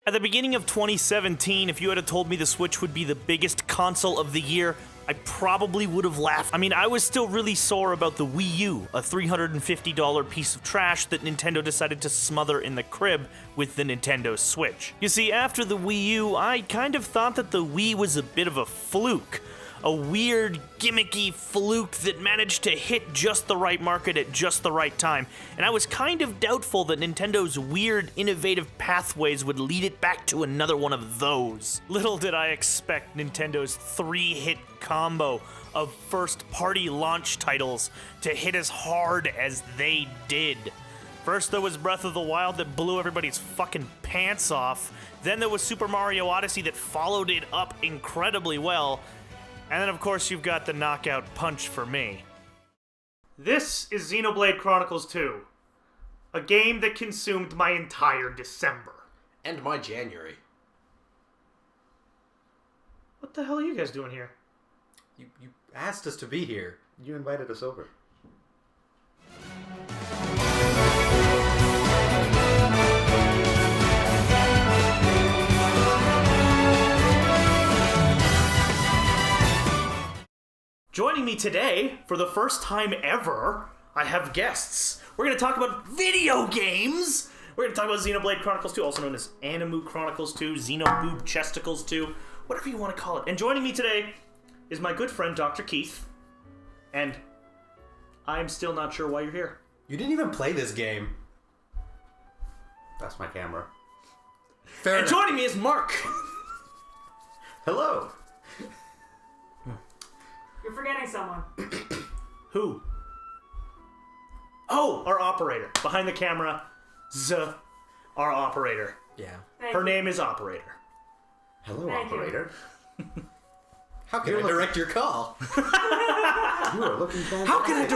At the beginning of 2017, if you had told me the Switch would be the biggest console of the year, I probably would have laughed. I mean, I was still really sore about the Wii U, a $350 piece of trash that Nintendo decided to smother in the crib with the Nintendo Switch. You see, after the Wii U, I kind of thought that the Wii was a bit of a fluke. A weird, gimmicky fluke that managed to hit just the right market at just the right time. And I was kind of doubtful that Nintendo's weird, innovative pathways would lead it back to another one of those. Little did I expect Nintendo's 3-hit combo of first-party launch titles to hit as hard as they did. First there was Breath of the Wild that blew everybody's fucking pants off. Then there was Super Mario Odyssey that followed it up incredibly well. And then, of course, you've got the knockout punch for me. This is Xenoblade Chronicles 2, a game that consumed my entire December. And my January. What the hell are you guys doing here? You asked us to be here. You invited us over. Joining me today, for the first time ever, I have guests. We're going to talk about video games. We're going to talk about Xenoblade Chronicles 2, also known as Animu Chronicles 2, Xenoboob Chesticles 2, whatever you want to call it. And joining me today is my good friend, Dr. Keith. And I'm still not sure why you're here. You didn't even play this game. That's my camera. Fair and enough. joining me is Mark. Hello. You're forgetting someone. Who? Oh, our operator. Behind the camera, our operator. Yeah. Her name is Operator. Hello, Thank you. operator. How can I direct your call? You are looking fantastic. How can I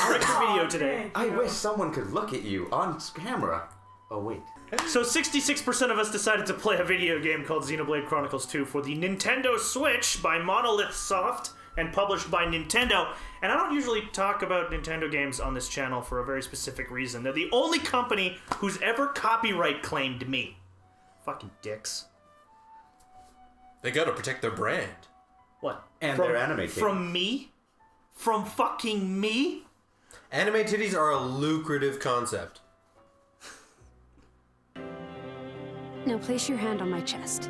direct your video today? I wish someone could look at you on camera. Oh, wait. So 66% of us decided to play a video game called Xenoblade Chronicles 2 for the Nintendo Switch by Monolith Soft and published by Nintendo. And I don't usually talk about Nintendo games on this channel for a very specific reason. They're the only company who's ever copyright claimed me. Fucking dicks. They gotta protect their brand. What? And their anime game. From me? From fucking me? Anime titties are a lucrative concept. Now place your hand on my chest.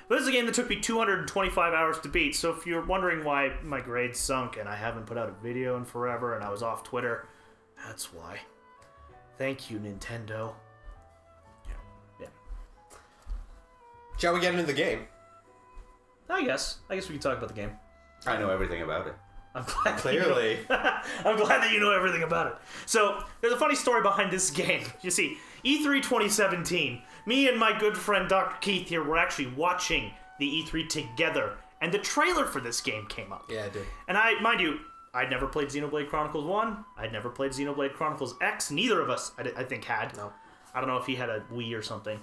This is a game that took me 225 hours to beat, so if you're wondering why my grades sunk and I haven't put out a video in forever and I was off Twitter, that's why. Thank you, Nintendo. Yeah. Shall we get into the game? I guess we can talk about the game. I know everything about it. I'm glad Clearly. I'm glad that you know everything about it. So, there's a funny story behind this game. You see, E3 2017, me and my good friend Dr. Keith here were actually watching the E3 together, and the trailer for this game came up. Yeah, I did. And mind you, I'd never played Xenoblade Chronicles 1, I'd never played Xenoblade Chronicles X, neither of us, I think, had. No. I don't know if he had a Wii or something.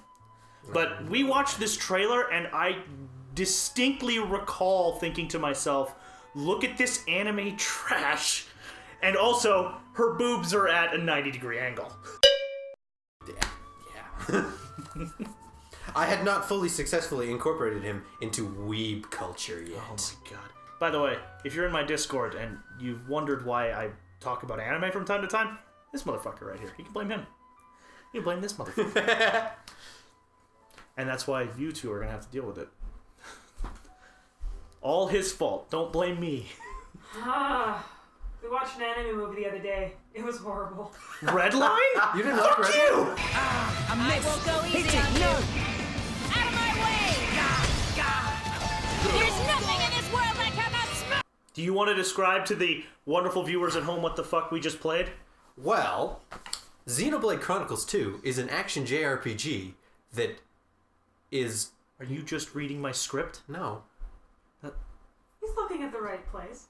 But we watched this trailer, and I distinctly recall thinking to myself, look at this anime trash, and also, her boobs are at a 90-degree angle. Yeah. I had not fully successfully incorporated him into weeb culture yet. Oh my god. By the way, if you're in my Discord and you've wondered why I talk about anime from time to time, this motherfucker right here. You can blame him. You can blame this motherfucker. And that's why you two are gonna have to deal with it. All his fault. Don't blame me. We watched an anime movie the other day. It was horrible. Redline? You didn't like Fuck Red you! I will go easy on you. Out of my way! There's nothing in this world I cannot smell. Do you want to describe to the wonderful viewers at home what the fuck we just played? Well, Xenoblade Chronicles 2 is an action JRPG that is... Are you just reading my script? No. He's looking at the right place.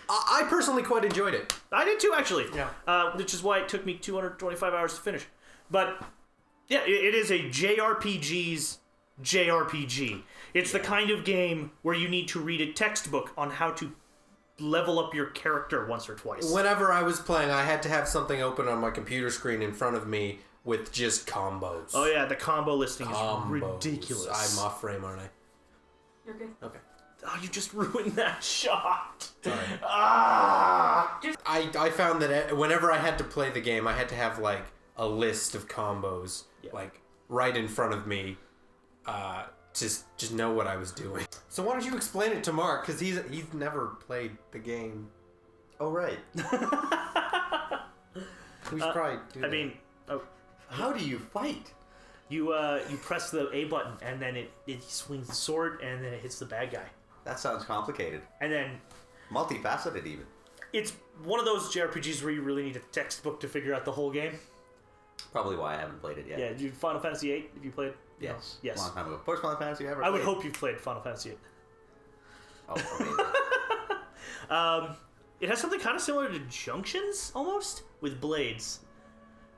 I personally quite enjoyed it. I did too, actually. Yeah. Which is why it took me 225 hours to finish. But, yeah, it is a JRPG's JRPG. It's the kind of game where you need to read a textbook on how to level up your character once or twice. Whenever I was playing, I had to have something open on my computer screen in front of me with just combos. Oh yeah, the combo listing is ridiculous. I'm off frame, aren't I? You're good. Okay. Oh, you just ruined that shot. Sorry. Ah! I found that whenever I had to play the game, I had to have like a list of combos like right in front of me, just know what I was doing. So why don't you explain it to Mark? Because he's never played the game. Oh, right. We should probably do that. I mean, How do you fight? you press the A button and then it swings the sword and then it hits the bad guy. That sounds complicated. And then Multifaceted, even. it's one of those JRPGs where you really need a textbook to figure out the whole game. Probably why I haven't played it yet. Yeah, did you Final Fantasy VIII? Have you played? Yes. No. Yes. Long time ago. First Final Fantasy I ever I would played. hope you've played Final Fantasy VIII. Oh, amazing. It has something kind of similar to Junctions, almost, with blades.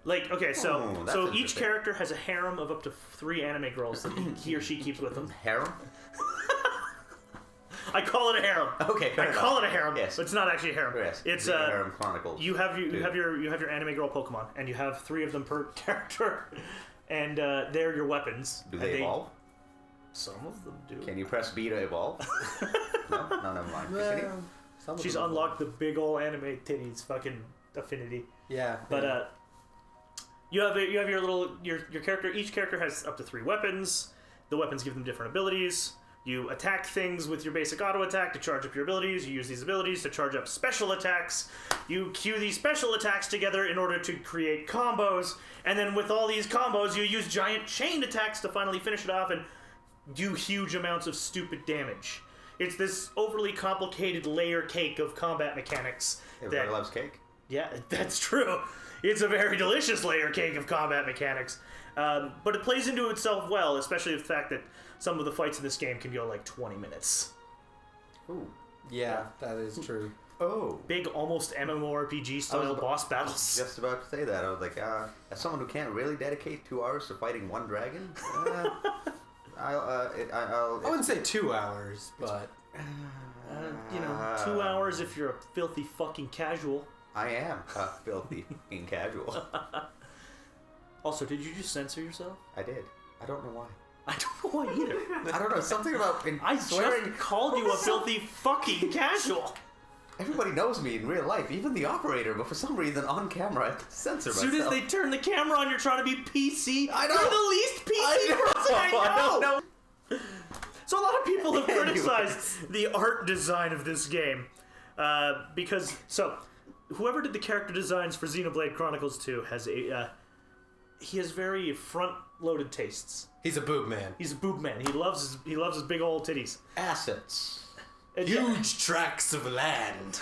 Like, okay, Oh, so that's each interesting. character character has a harem of up to 3 anime girls that he or she keeps with them. Harem? I call it a harem. Okay, fair I enough. call it a harem. Yes. But it's not actually a harem. Yes. It's the Harem Chronicles. you have your anime girl Pokemon, and you have 3 of them per character, and they're your weapons. Do and they evolve? Some of them do. Can you press B to evolve? No, never mind. Continue. Some of She's them- unlocked the big ol' anime titties fucking affinity. Yeah. But you have your little your character. Each character has up to 3 weapons. The weapons give them different abilities. You attack things with your basic auto attack to charge up your abilities. You use these abilities to charge up special attacks. You cue these special attacks together in order to create combos. And then with all these combos, you use giant chain attacks to finally finish it off and do huge amounts of stupid damage. It's this overly complicated layer cake of combat mechanics. Everybody loves cake. Yeah, that's true. It's a very delicious layer cake of combat mechanics. But it plays into itself well, especially the fact that some of the fights in this game can go like 20 minutes. Ooh. Yeah, that is true. Oh. Big, almost MMORPG style boss battles. Just about to say that. I was like, as someone who can't really dedicate 2 hours to fighting one dragon, I wouldn't say 2 hours, but 2 hours if you're a filthy fucking casual. I am a filthy fucking casual. Also, did you just censor yourself? I did. I don't know why. I don't know why either. I don't know. Something about I swearing. just called you a filthy fucking casual. Everybody knows me in real life, even the operator, but for some reason on camera I have to censor As myself. soon as they turn the camera on, you're trying to be PC. I know. You're the least PC person I know. I don't know. So a lot of people have Anyways. criticized the art design of this game because whoever did the character designs for Xenoblade Chronicles 2 has he has very front-loaded tastes. he's a boob man. He's a boob man. He loves his big old titties. Assets. And Huge tracts of land.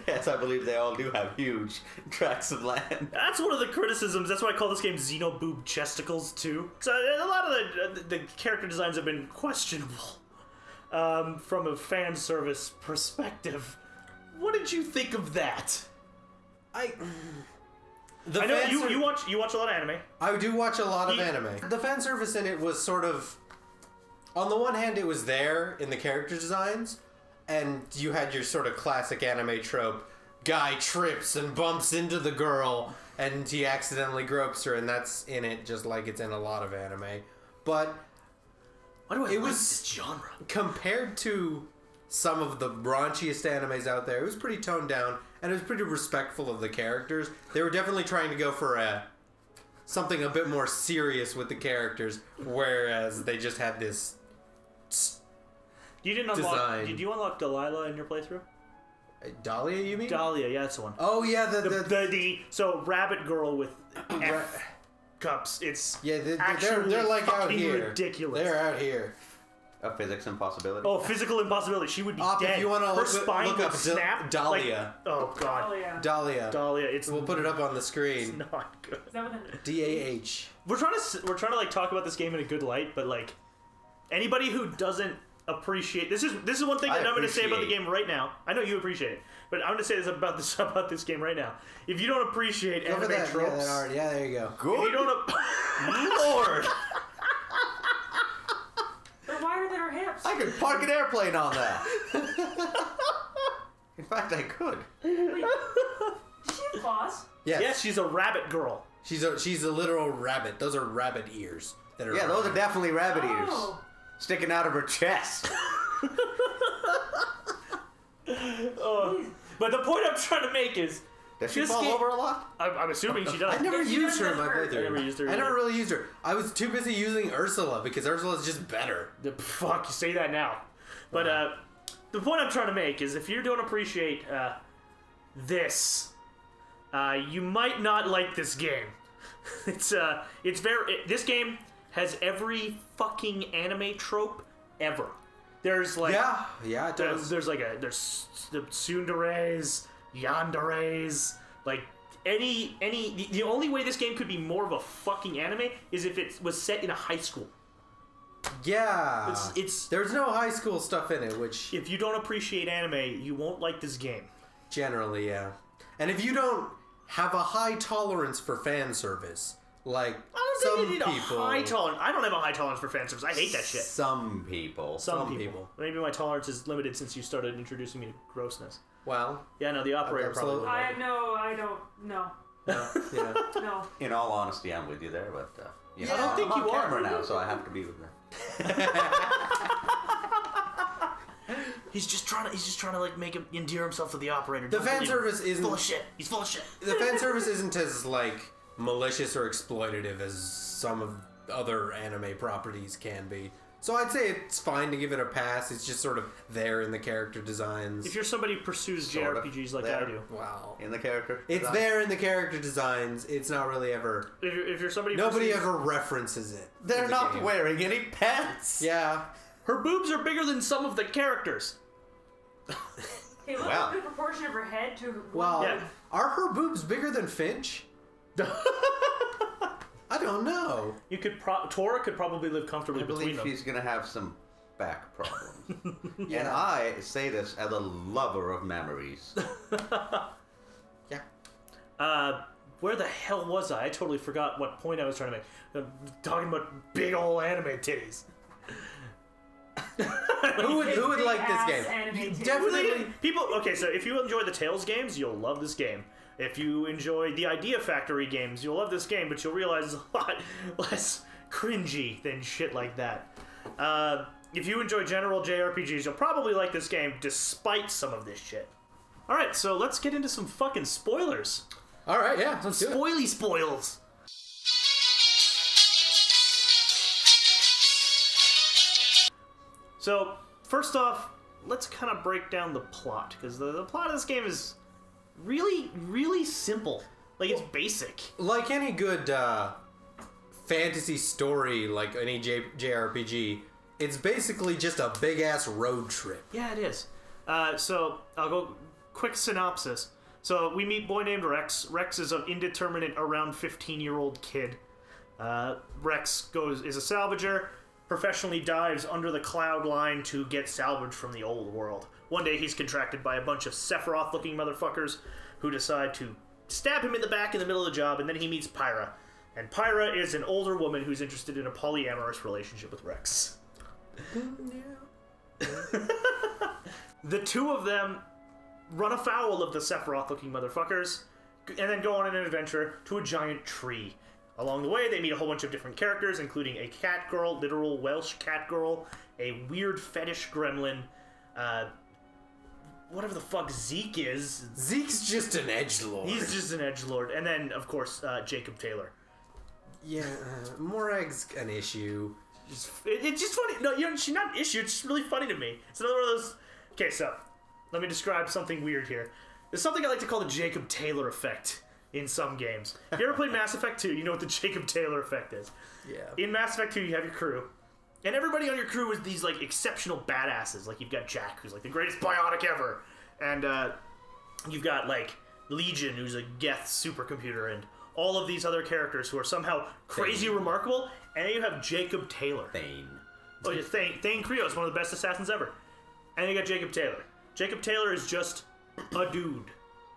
Yes, I believe they all do have huge tracts of land. that's one of the criticisms. That's why I call this game Xenoboob Chesticles too. So a lot of the character designs have been questionable from a fan service perspective. What did you think of that? I know you watch a lot of anime. I do watch a lot of anime. The fan service in it was sort of, on the one hand, it was there in the character designs, and you had your sort of classic anime trope: guy trips and bumps into the girl, and he accidentally gropes her, and that's in it just like it's in a lot of anime. But Why do I It like was- this genre? compared to some of the raunchiest animes out there, it was pretty toned down, and it was pretty respectful of the characters. They were definitely trying to go for something a bit more serious with the characters, whereas they just had this You didn't unlock. Design. Did you unlock Delilah in your playthrough? Dahlia, you mean? Dahlia, yeah, that's the one. Oh yeah, So Rabbit Girl with F cups. It's yeah, actually they're like out fucking here. ridiculous. They're out here. A physics impossibility. Oh, physical impossibility. She would be Op, if dead. you wanna Her look- spine look would up snap. Dahlia. Like, oh god. Oh yeah. Dahlia. Dahlia. It's We'll put it up on the screen. not good. Is that what it is? DAH. We're trying to like talk about this game in a good light, but like anybody who doesn't appreciate this is one thing I that I'm going to say about the appreciate. game right now. I know you appreciate it, but I'm going to say this about this game right now. If you don't appreciate Go for anime that. tropes, Yeah, that art. Yeah, there you go. if you don't Lord! They're wider than our hips. I could park an airplane on that. In fact, I could. Wait, does she have claws? Yes. Yes, she's a rabbit girl. She's a literal rabbit. Those are rabbit ears. That are Yeah, those are definitely rabbit ears. Oh. Sticking out of her chest. But the point I'm trying to make is, Does she This fall game- over a lot? I'm assuming she does. I never used her in my I playthrough. never used her I never either. really used her. I was too busy using Ursula because Ursula's just better. Fuck, you say that now. But the point I'm trying to make is, if you don't appreciate this, you might not like this game. It's this game has every fucking anime trope ever. There's like Yeah, it does. there's the tsunderes, yanderes, like the only way this game could be more of a fucking anime is if it was set in a high school. Yeah. It's There's no high school stuff in it, which if you don't appreciate anime, you won't like this game. generally, yeah. And if you don't have a high tolerance for fan service, like I some don't think you need people, a high tolerance. I don't have a high tolerance for fan service. I hate that shit. Some people. Some people. Maybe my tolerance is limited since you started introducing me to grossness. well, Yeah, no, the operator Okay, probably so- would. I know, I don't, no. yeah. No. In all honesty, I'm with you there, but you know, I don't think I'm on you are. camera now, so I have to be with her. He's just trying to like make him endear himself to the operator. The Don't fan believe him. service isn't Full of shit. He's full of shit. the fan service isn't as like malicious or exploitative as some of other anime properties can be. So I'd say it's fine to give it a pass. It's just sort of there in the character designs. If you're somebody who pursues Sort of JRPGs like there. I do, Wow. In the character. It's design. there in the character designs. It's not really ever. if you're somebody who Nobody pursues, ever references it. They're in the not game. wearing any pants. Yeah. her boobs are bigger than some of the characters. Hey, look Wow. at the proportion of her head to Well, Yeah. are her boobs bigger than Finch? I don't know. You could Tora could probably live comfortably I between believe them. she's gonna have some back problems. And I say this as a lover of memories. Yeah. Where the hell was I? I totally forgot what point I was trying to make. Talking about big old anime titties. Who would like this Big-ass game? anime You titties. definitely. People, okay, so if you enjoy the Tales games, you'll love this game. If you enjoy the Idea Factory games, you'll love this game, but you'll realize it's a lot less cringy than shit like that. If you enjoy general JRPGs, you'll probably like this game despite some of this shit. Alright, so let's get into some fucking spoilers. All right, yeah, let's do it. Spoily spoils. So, first off, let's kind of break down the plot, because the plot of this game is really, really simple. Like, it's basic. Like any good fantasy story, like any JRPG, it's basically just a big ass road trip. Yeah, it is. So, I'll go quick synopsis. So, we meet boy named Rex. Rex is an indeterminate, around 15-year-old kid. Rex is a salvager, professionally dives under the cloud line to get salvage from the old world. One day he's contracted by a bunch of Sephiroth-looking motherfuckers who decide to stab him in the back in the middle of the job, and then he meets Pyra. And Pyra is an older woman who's interested in a polyamorous relationship with Rex. The two of them run afoul of the Sephiroth-looking motherfuckers, and then go on an adventure to a giant tree. Along the way, they meet a whole bunch of different characters, including a cat girl, literal Welsh cat girl, a weird fetish gremlin, whatever the fuck Zeke is. Zeke's just an edgelord. He's just an edgelord. And then, of course, Jacob Taylor. Yeah, Morag's an issue. It's just funny. No, you know, she's not an issue. It's just really funny to me. It's another one of those... Okay, so, let me describe something weird here. There's something I like to call the Jacob Taylor effect in some games. If you ever played Mass Effect 2, you know what the Jacob Taylor effect is. Yeah. In Mass Effect 2, you have your crew. And everybody on your crew is these, like, exceptional badasses. Like, you've got Jack, who's, like, the greatest biotic ever. And, you've got, like, Legion, who's a Geth supercomputer, and all of these other characters who are somehow crazy remarkable. And then you have Jacob Taylor. Thane. Oh, yeah, Thane Krios, one of the best assassins ever. And you got Jacob Taylor. Jacob Taylor is just a dude.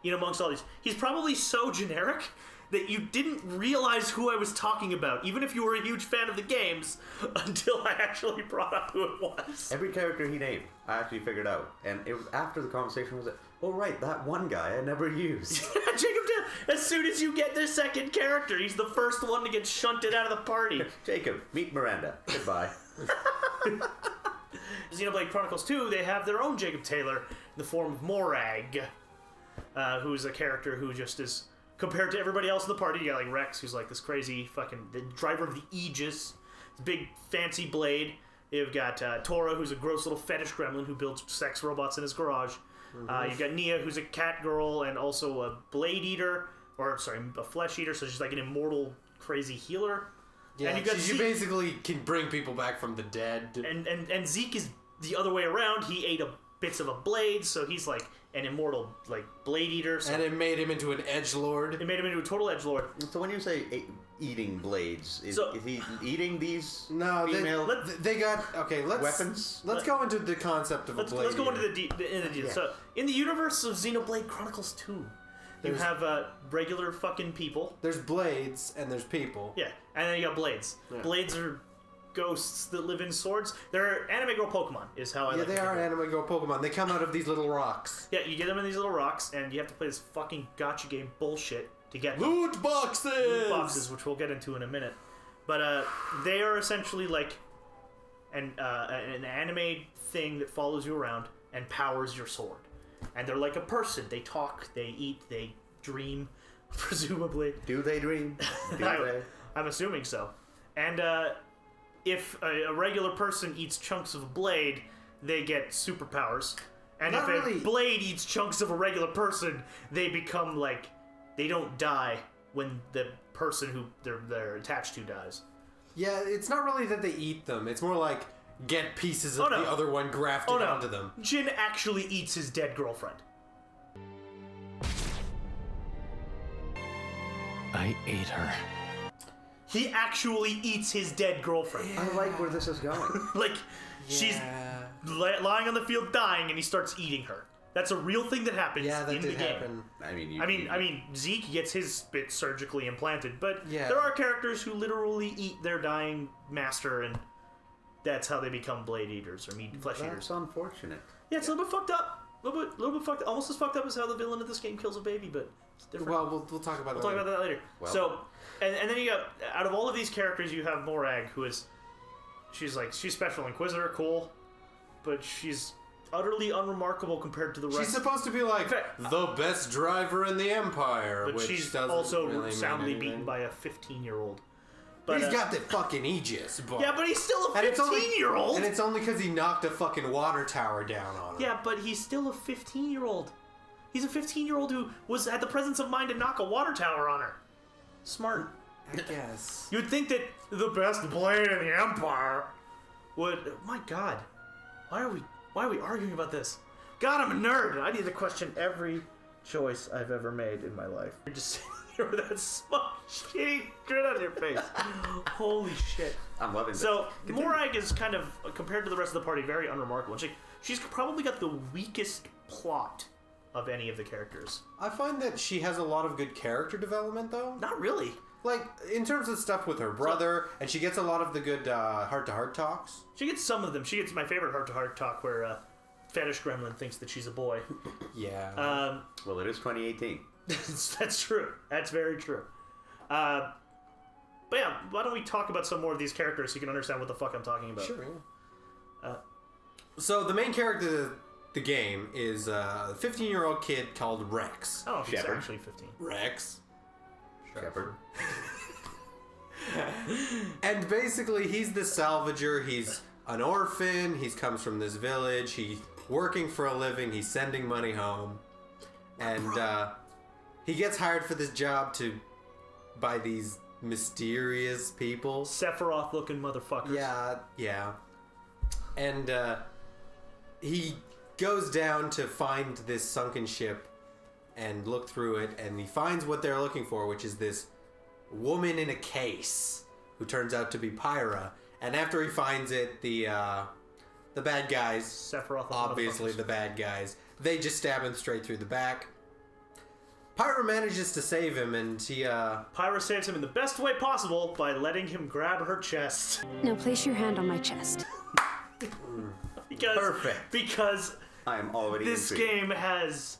in amongst all these. He's probably so generic that you didn't realize who I was talking about, even if you were a huge fan of the games, until I actually brought up who it was. Every character he named, I actually figured out. And it was after the conversation was like, oh right, that one guy I never used. Jacob Taylor, as soon as you get their second character, he's the first one to get shunted out of the party. Jacob, meet Miranda. Goodbye. Xenoblade Chronicles 2, they have their own Jacob Taylor in the form of Morag, who's a character who just is, compared to everybody else in the party, you got like Rex, who's like this crazy fucking the driver of the Aegis, this big fancy blade. You've got Tora, who's a gross little fetish gremlin who builds sex robots in his garage. You've got Nia, who's a cat girl and also a blade eater, or sorry, a flesh eater, so she's like an immortal crazy healer. Yeah, and you've got she basically can bring people back from the dead. And Zeke is the other way around. He ate bits of a blade, so he's like an immortal like blade eater. So and it made him into an edgelord. it made him into a total edgelord. So when you say eating blades, is he eating these No, female they got okay. Let's weapons? Let's go into the concept of a blade. Let's go into eater. the details. So in the universe of Xenoblade Chronicles 2, you have regular fucking people. There's blades and there's people. Yeah, and then you got blades. Yeah. Blades are ghosts that live in swords. They're anime girl Pokemon, is how I like to they think are of it. anime girl Pokemon. They come out of these little rocks. Yeah, you get them in these little rocks, and you have to play this fucking gacha game bullshit to get them. Loot boxes. Loot boxes, which we'll get into in a minute. But they are essentially like an anime thing that follows you around and powers your sword. And they're like a person. They talk, they eat, they dream, presumably. Do they dream? Do they? I'm assuming so. And if a regular person eats chunks of a blade, they get superpowers. And Not if really. a blade eats chunks of a regular person, they become like, they don't die when the person who they're attached to dies. Yeah, it's not really that they eat them. It's more like get pieces of Oh, no. the other one grafted Oh no, onto them. Jin actually eats his dead girlfriend. I ate her. He actually eats his dead girlfriend. I like where this is going. Like, she's lying on the field dying and he starts eating her. That's a real thing that happens Yeah, that in the did game. happen. I mean, Zeke gets his bit surgically implanted, but Yeah. there are characters who literally eat their dying master, and that's how they become blade eaters or flesh eaters. that's unfortunate. Yeah, it's a little bit fucked up. A little bit fucked up. Almost as fucked up as how the villain of this game kills a baby, but it's different. Well, we'll talk about that. We'll talk about that later. Well. So, and then you got, out of all of these characters, you have Morag, who is, she's Special Inquisitor, cool, but she's utterly unremarkable compared to the rest. She's supposed to be like In fact, the best driver in the Empire, but which she's doesn't also really mean soundly anything. beaten by a 15-year-old. But he's got the fucking Aegis. Yeah, but he's still a And it's only- 15-year-old! And it's only because he knocked a fucking water tower down on him. Yeah, but he's still a 15-year-old. He's a 15-year-old who had the presence of mind to knock a water tower on her. Smart. I guess. You'd think that the best blade in the Empire would... My God. Why are we arguing about this? God, I'm a nerd. I need to question every choice I've ever made in my life. You're just sitting here with that smug, shitty grin on your face. Holy shit. I'm loving this. So, Continue. Morag is kind of, compared to the rest of the party, very unremarkable. She's probably got the weakest plot of any of the characters. I find that she has a lot of good character development, though. Not really. Like, in terms of stuff with her brother, and she gets a lot of the good heart-to-heart talks. She gets some of them. She gets my favorite heart-to-heart talk where Fetish Gremlin thinks that she's a boy. Yeah. Well, it is 2018. That's true. That's very true. But yeah, why don't we talk about some more of these characters so you can understand what the fuck I'm talking about? Sure, yeah. So, the main character of the game is a 15-year-old kid called Rex. I don't know if he's Shepard. actually 15. Rex. Shepard. And basically, he's the salvager. He's an orphan. He comes from this village. He's working for a living. He's sending money home. And he gets hired for this job by these mysterious people. Sephiroth-looking motherfuckers. Yeah. And he goes down to find this sunken ship and look through it, and he finds what they're looking for, which is this woman in a case who turns out to be Pyra. And after he finds it, the bad guys, Sephiroth-looking obviously motherfuckers. the bad guys, they just stab him straight through the back. Pyra manages to save him, and he, Pyra saves him in the best way possible by letting him grab her chest. Now place your hand on my chest. Perfect. Because I am already this intrigued. game has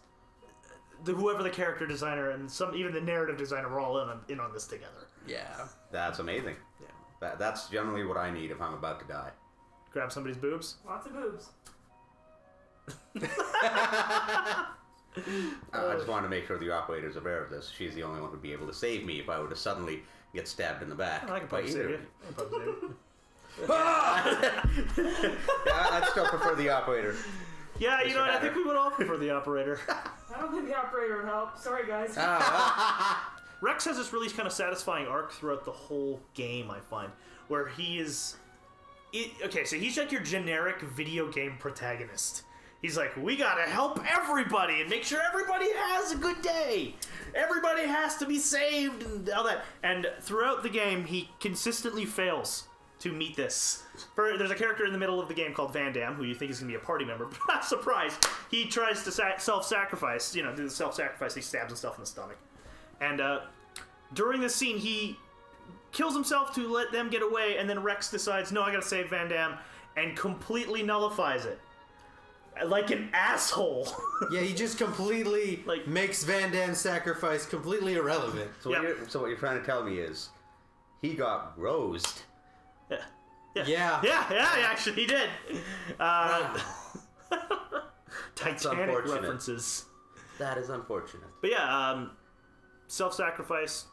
whoever the character designer and even the narrative designer were all in on this together. yeah. That's amazing. Yeah. That's generally what I need if I'm about to die. Grab somebody's boobs. Lots of boobs. I just wanted to make sure the operator's aware of this. She's the only one who'd be able to save me if I were to suddenly get stabbed in the back. I can by probably either save of you. you. I can probably save you. I'd still prefer the operator. Yeah, you know what? I matter. think we would all prefer the operator. I don't think the operator would help. Sorry, guys. Rex has this really kind of satisfying arc throughout the whole game, I find, where he is... okay, so he's like your generic video game protagonist. He's like, we gotta help everybody and make sure everybody has a good day. Everybody has to be saved and all that. And throughout the game, he consistently fails to meet this. There's a character in the middle of the game called Van Damme, who you think is gonna be a party member, but surprise, he tries to self-sacrifice. You know, do the self-sacrifice. He stabs himself in the stomach. And during this scene, he kills himself to let them get away, and then Rex decides, no, I gotta save Van Damme, and completely nullifies it. Like an asshole. Yeah, he just completely makes Van Damme's sacrifice completely irrelevant. So, what you're trying to tell me is, he got rosed. Yeah. Yeah, actually, he did. Titanic unfortunate. references. That is unfortunate. But yeah, self-sacrifice,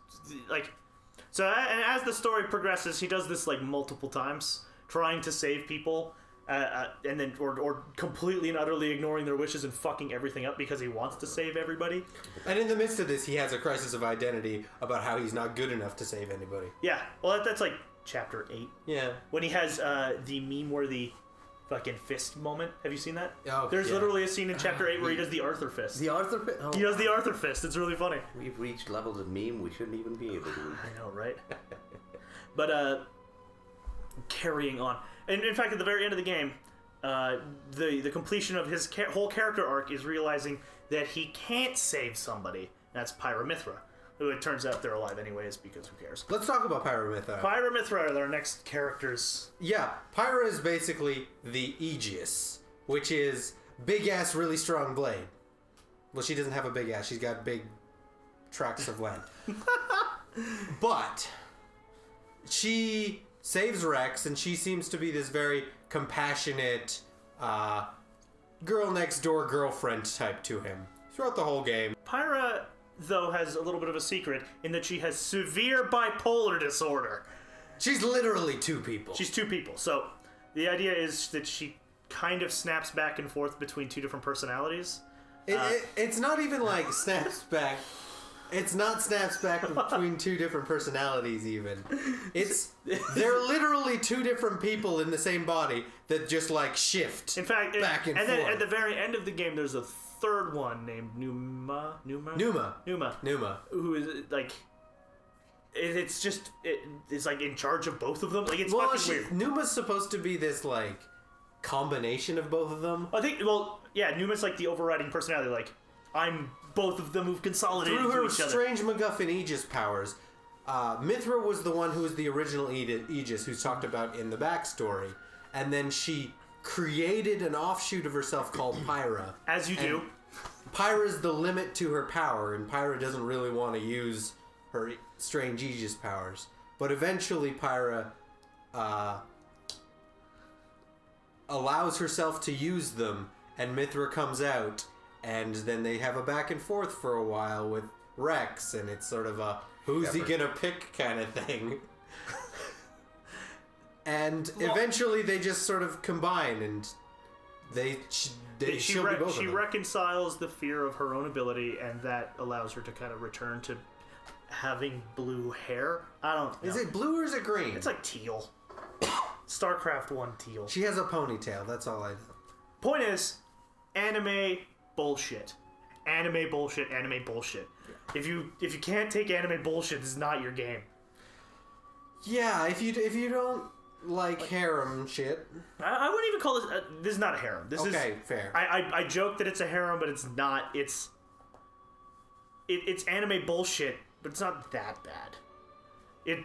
so and as the story progresses, he does this multiple times, trying to save people, and then or completely and utterly ignoring their wishes and fucking everything up because he wants to save everybody. And in the midst of this, he has a crisis of identity about how he's not good enough to save anybody. Yeah, well, that's like chapter 8. Yeah. When he has the meme-worthy fucking fist moment. Have you seen that? Oh, There's yeah. literally a scene in chapter 8 where he does the Arthur fist. The Arthur fist? Oh, He does the Arthur fist. It's really funny. we've reached levels of meme we shouldn't even be able to. I know, right? But carrying on, and in fact, at the very end of the game, the completion of his whole character arc is realizing that he can't save somebody. That's Pyramithra, who it turns out they're alive anyways because who cares? Let's talk about Pyramithra. Pyramithra are our next characters. Yeah, Pyra is basically the Aegis, which is big-ass, really strong blade. Well, she doesn't have a big ass. She's got big tracts of land. But she saves Rex, and she seems to be this very compassionate, girl-next-door girlfriend type to him throughout the whole game. Pyra, though, has a little bit of a secret in that she has severe bipolar disorder. She's literally two people. She's two people. So the idea is that she kind of snaps back and forth between two different personalities. It's not even like snaps back. It's not snaps back between two different personalities even. They're literally two different people in the same body that just shift. In fact, back and then forth. at the very end of the game, there's a third one named Numa, who is it's in charge of both of them. It's fucking weird. Numa's supposed to be this combination of both of them. I think Numa's the overriding personality. I'm both of them who've consolidated Through to her each other. strange MacGuffin Aegis powers, Mithra was the one who was the original Aegis, who's talked about in the backstory, and then she created an offshoot of herself called Pyra. As you do. Pyra's the limit to her power, and Pyra doesn't really want to use her strange Aegis powers. But eventually Pyra allows herself to use them, and Mithra comes out, and then they have a back and forth for a while with Rex, and it's sort of a who's he gonna pick kind of thing. And eventually they just sort of combine, and she'll be both of She them. reconciles the fear of her own ability, and that allows her to kind of return to having blue hair. I don't know. Is it blue or is it green? It's teal. StarCraft 1 teal. She has a ponytail, that's all I know. Point is, anime bullshit. Anime bullshit, anime bullshit. If you can't take anime bullshit, this is not your game. Yeah, if you don't like harem shit. I wouldn't even call this... this is not a harem. This is... Okay, fair. I joke that it's a harem, but it's not. It's it's anime bullshit, but it's not that bad.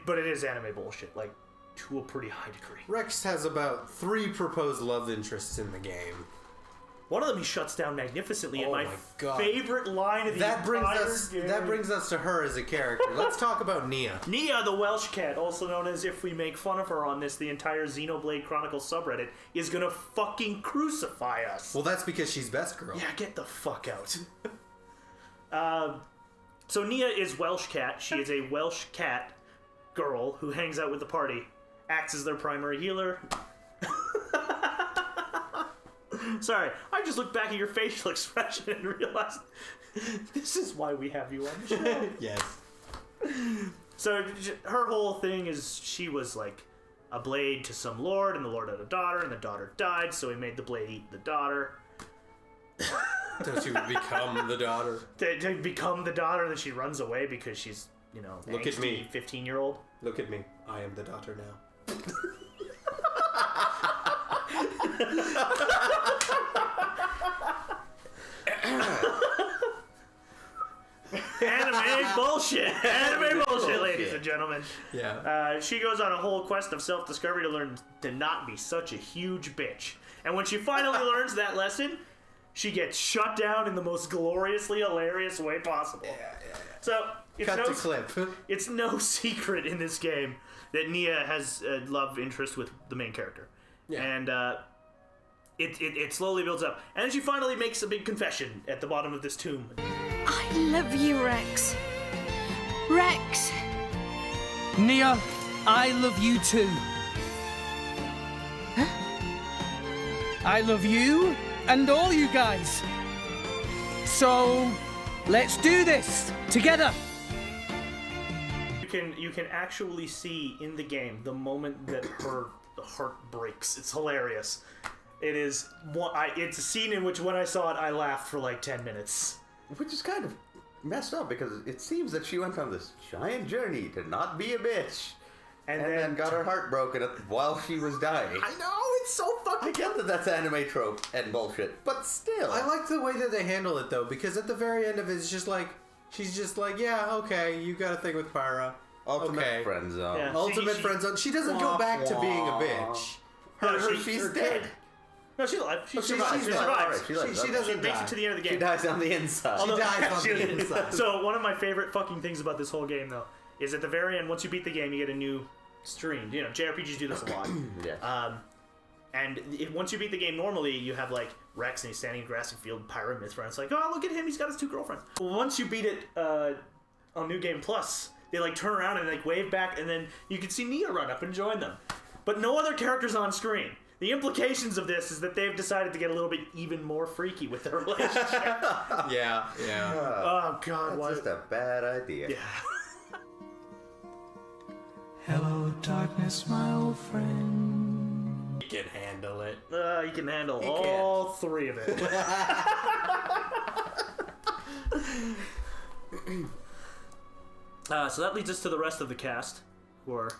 But it is anime bullshit, like, to a pretty high degree. Rex has about 3 proposed love interests in the game. One of them he shuts down magnificently, and Oh my my God. favorite line of the entire game. That brings us to her as a character. Let's talk about Nia. Nia, the Welsh cat, also known as if we make fun of her on this, the entire Xenoblade Chronicles subreddit, is gonna fucking crucify us. Well, that's because she's best girl. Yeah, get the fuck out. So Nia is Welsh cat. She is a Welsh cat girl who hangs out with the party, acts as their primary healer. Sorry, I just looked back at your facial expression and realized this is why we have you on the show. Yes. So her whole thing is she was like a blade to some lord, and the lord had a daughter, and the daughter died, so he made the blade eat the daughter. So she would become the daughter. To become the daughter, then she runs away because she's, you know, Look at me. 15-year-old. Look at me. I am the daughter now. Anime bullshit. Anime bullshit, ladies and gentlemen. Yeah. She goes on a whole quest of self-discovery to learn to not be such a huge bitch. And when she finally learns that lesson, she gets shut down in the most gloriously hilarious way possible. Yeah. So, Cut to clip. It's no secret in this game that Nia has a love interest with the main character. Yeah. And it slowly builds up. And then she finally makes a big confession at the bottom of this tomb. I love you, Rex. Rex! Nia, I love you too. I love you and all you guys. So, let's do this together. You can actually see in the game the moment that her heart breaks. It's hilarious. It's a scene in which when I saw it, I laughed for like 10 minutes. Which is kind of messed up because it seems that she went on this giant journey to not be a bitch. And then got her heart broken while she was dying. I know, it's so fucking... I get that that's anime trope and bullshit, but still. I like the way that they handle it, though, because at the very end of it, it's just like... She's just like, yeah, okay, you got a thing with Pyra. Ultimate okay. friend zone. Yeah. Ultimate friend zone. She doesn't go back to being a bitch. She's dead. No, she's alive. She survives. survives. Alright, She doesn't. doesn't Makes die. it to the end of the She game. dies on the inside. She dies on the inside. So one of my favorite fucking things about this whole game, though, is at the very end, once you beat the game, you get a new stream. You know, JRPGs do this a lot. Yeah. And once you beat the game normally, you have like Rex and he's standing in a grassy field, Pyra and Mithra, and it's like, oh, look at him, he's got his 2 girlfriends. Once you beat it on New Game Plus, they like turn around and like wave back, and then you can see Nia run up and join them. But no other characters on screen. The implications of this is that they've decided to get a little bit even more freaky with their relationship. Yeah. Oh God, That's why? just a bad idea. Yeah. Hello, darkness, my old friend. You can handle it. You can handle all 3 of it. So that leads us to the rest of the cast, who are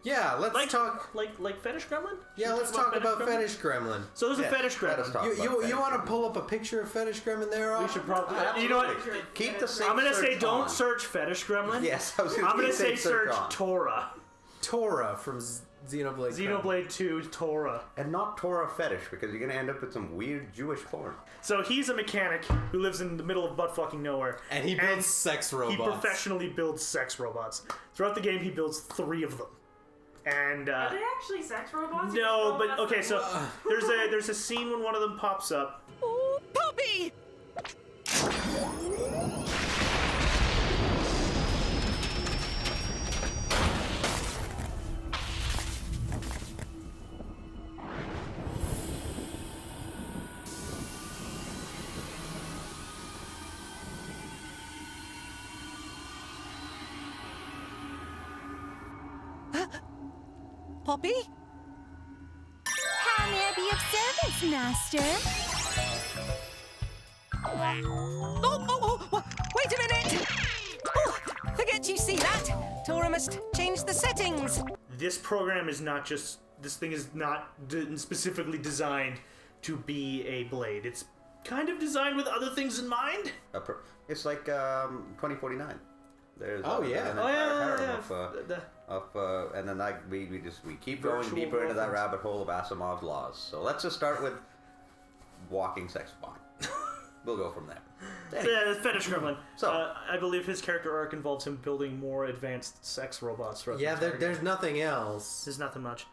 Yeah, let's talk... like Fetish Gremlin. Yeah, let's talk about Fetish Gremlin. So there's a Fetish let us Gremlin. talk about You Fetish want to Gremlin. pull up a picture of Fetish Gremlin there? We should probably. Absolutely. You know what? Keep the safe I'm gonna say search don't on. search Fetish Gremlin. Yes, I was gonna I'm gonna keep say safe search search on. Torah. Torah from Xenoblade. Xenoblade 2 Torah. And not Torah fetish, because you're gonna end up with some weird Jewish porn. So he's a mechanic who lives in the middle of butt fucking nowhere. And he builds sex robots. He professionally builds sex robots. Throughout the game, he builds 3 of them. And Are they actually sex robots? no, but okay. So there's a scene when one of them pops up. Ooh, Poppy! Poppy? How may I be of service, Master? Wait a minute! Oh, forget you see that. Tora must change the settings. This program is not just. This thing is not specifically designed to be a blade. It's kind of designed with other things in mind. It's like 2049. There's Oh, yeah. an Oh, entire yeah. harem and then we keep going Virtual deeper into that girlfriends. rabbit hole of Asimov's laws. So let's just start with walking sex bot. We'll go from there. Yeah, fetish gremlin. So- I believe his character arc involves him building more advanced sex robots. throughout the Yeah, entire game. there's nothing else. There's nothing much.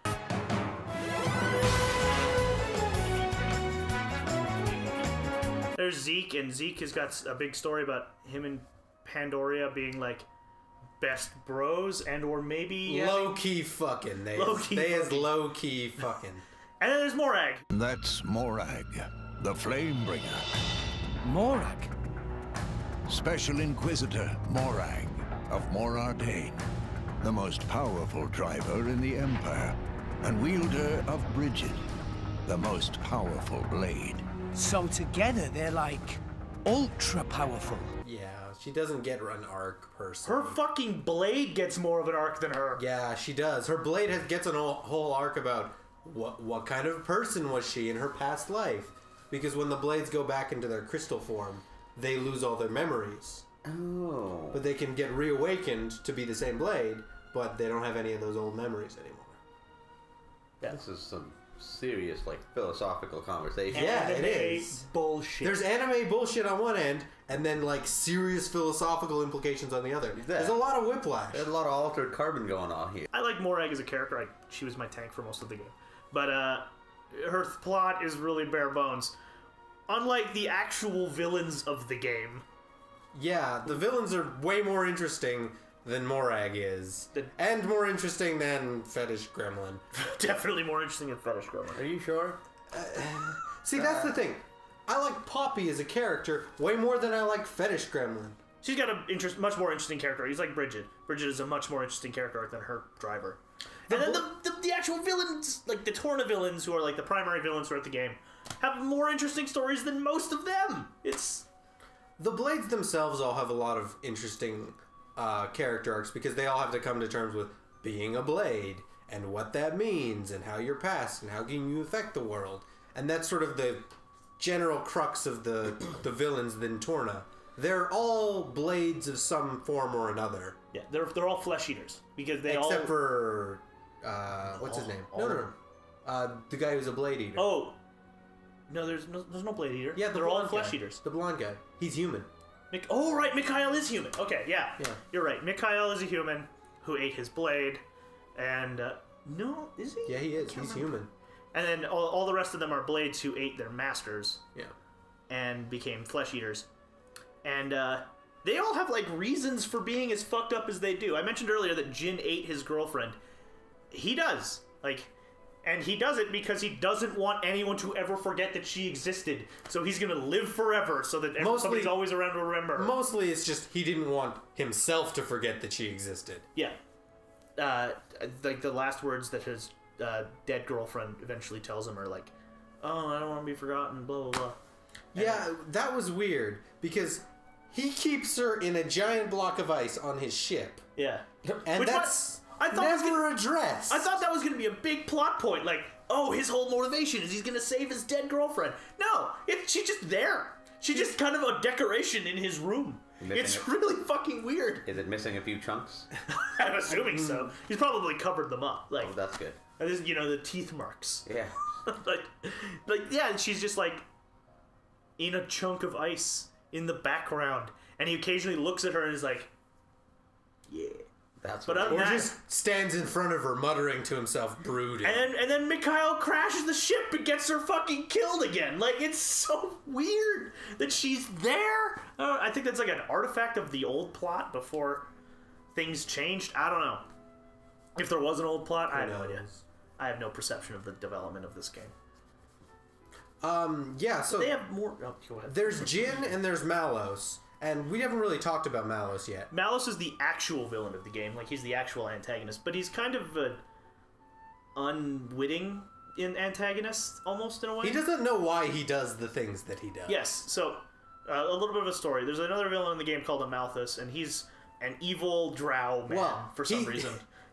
There's Zeke, and Zeke has got a big story about him and Pandoria being like best bros, and or maybe Low key fucking. Low-key They is fucking. low key fucking. And then there's Morag. That's Morag, the Flamebringer. Morag. Special Inquisitor Morag of Morardain, the most powerful driver in the Empire, and wielder of Bridget, the most powerful blade. So together they're like ultra powerful. Yeah, she doesn't get an arc person. Her fucking blade gets more of an arc than her. Yeah, she does. Her blade gets a whole arc about what kind of person was she in her past life. Because when the blades go back into their crystal form, they lose all their memories. Oh. But they can get reawakened to be the same blade, but they don't have any of those old memories anymore. This is some serious, like, philosophical conversation. Yeah, it Anime is. bullshit. There's anime bullshit on one end, and then, like, serious philosophical implications on the other. There's a lot of whiplash. There's a lot of altered carbon going on here. I like Morag as a character. She was my tank for most of the game. But her plot is really bare bones. Unlike the actual villains of the game. Yeah, the villains are way more interesting than Morag is. And more interesting than Fetish Gremlin. Definitely more interesting than Fetish Gremlin. Are you sure? See, that's the thing. I like Poppy as a character way more than I like Fetish Gremlin. She's got a much more interesting character. He's like Bridget. Bridget is a much more interesting character than her driver. And then the actual villains, like the Torna villains, who are like the primary villains throughout the game, have more interesting stories than most of them. It's... The Blades themselves all have a lot of interesting character arcs because they all have to come to terms with being a Blade and what that means and how you're past and how can you affect the world. And that's sort of the general crux of the villains in Torna. They're all Blades of some form or another. Yeah, they're all flesh eaters because they Except for what's his name? No. The guy who's a Blade Eater. Oh, no, there's no Blade Eater. Yeah, they're all blonde flesh guy. eat's. The blonde guy. He's human. Oh, right, Mikhail is human. Okay, yeah. Yeah. You're right. Mikhail is a human who ate his blade, and no, is he? Yeah, he is. He's human. And then all the rest of them are blades who ate their masters Yeah. and became flesh eaters, and they all have like reasons for being as fucked up as they do. I mentioned earlier that Jin ate his girlfriend. He does, like. And he does it because he doesn't want anyone to ever forget that she existed. So he's going to live forever so that somebody's always around to remember her. Mostly it's just he didn't want himself to forget that she existed. Yeah. Like the last words that his dead girlfriend eventually tells him are like, oh, I don't want to be forgotten, blah, blah, blah. Yeah, that was weird because he keeps her in a giant block of ice on his ship. Yeah. And Which that's I thought never addressed. I thought that was going to be a big plot point. Like, oh, his whole motivation is he's going to save his dead girlfriend. No, she's just there. She's just kind of a decoration in his room. It's really fucking weird. Is it missing a few chunks? I'm assuming so. He's probably covered them up. Like, Oh, that's good. the teeth marks. Yeah. like yeah, and she's just like in a chunk of ice in the background, and he occasionally looks at her and is like, yeah. That's But what other Or than that, just stands in front of her muttering to himself, brooding. and then Mikhail crashes the ship and gets her fucking killed again. Like, it's so weird that she's there. I think that's like an artifact of the old plot before things changed. I don't know. If there was an old plot, I have no idea. I have no perception of the development of this game. Yeah, so They have more. Oh, go ahead. there's Jin and there's Malos. And we haven't really talked about Malos yet. Malus is the actual villain of the game, like he's the actual antagonist, but he's kind of an unwitting antagonist, almost in a way. He doesn't know why he does the things that he does. Yes, so a little bit of a story. There's another villain in the game called Amalthus, and he's an evil drow man for some reason.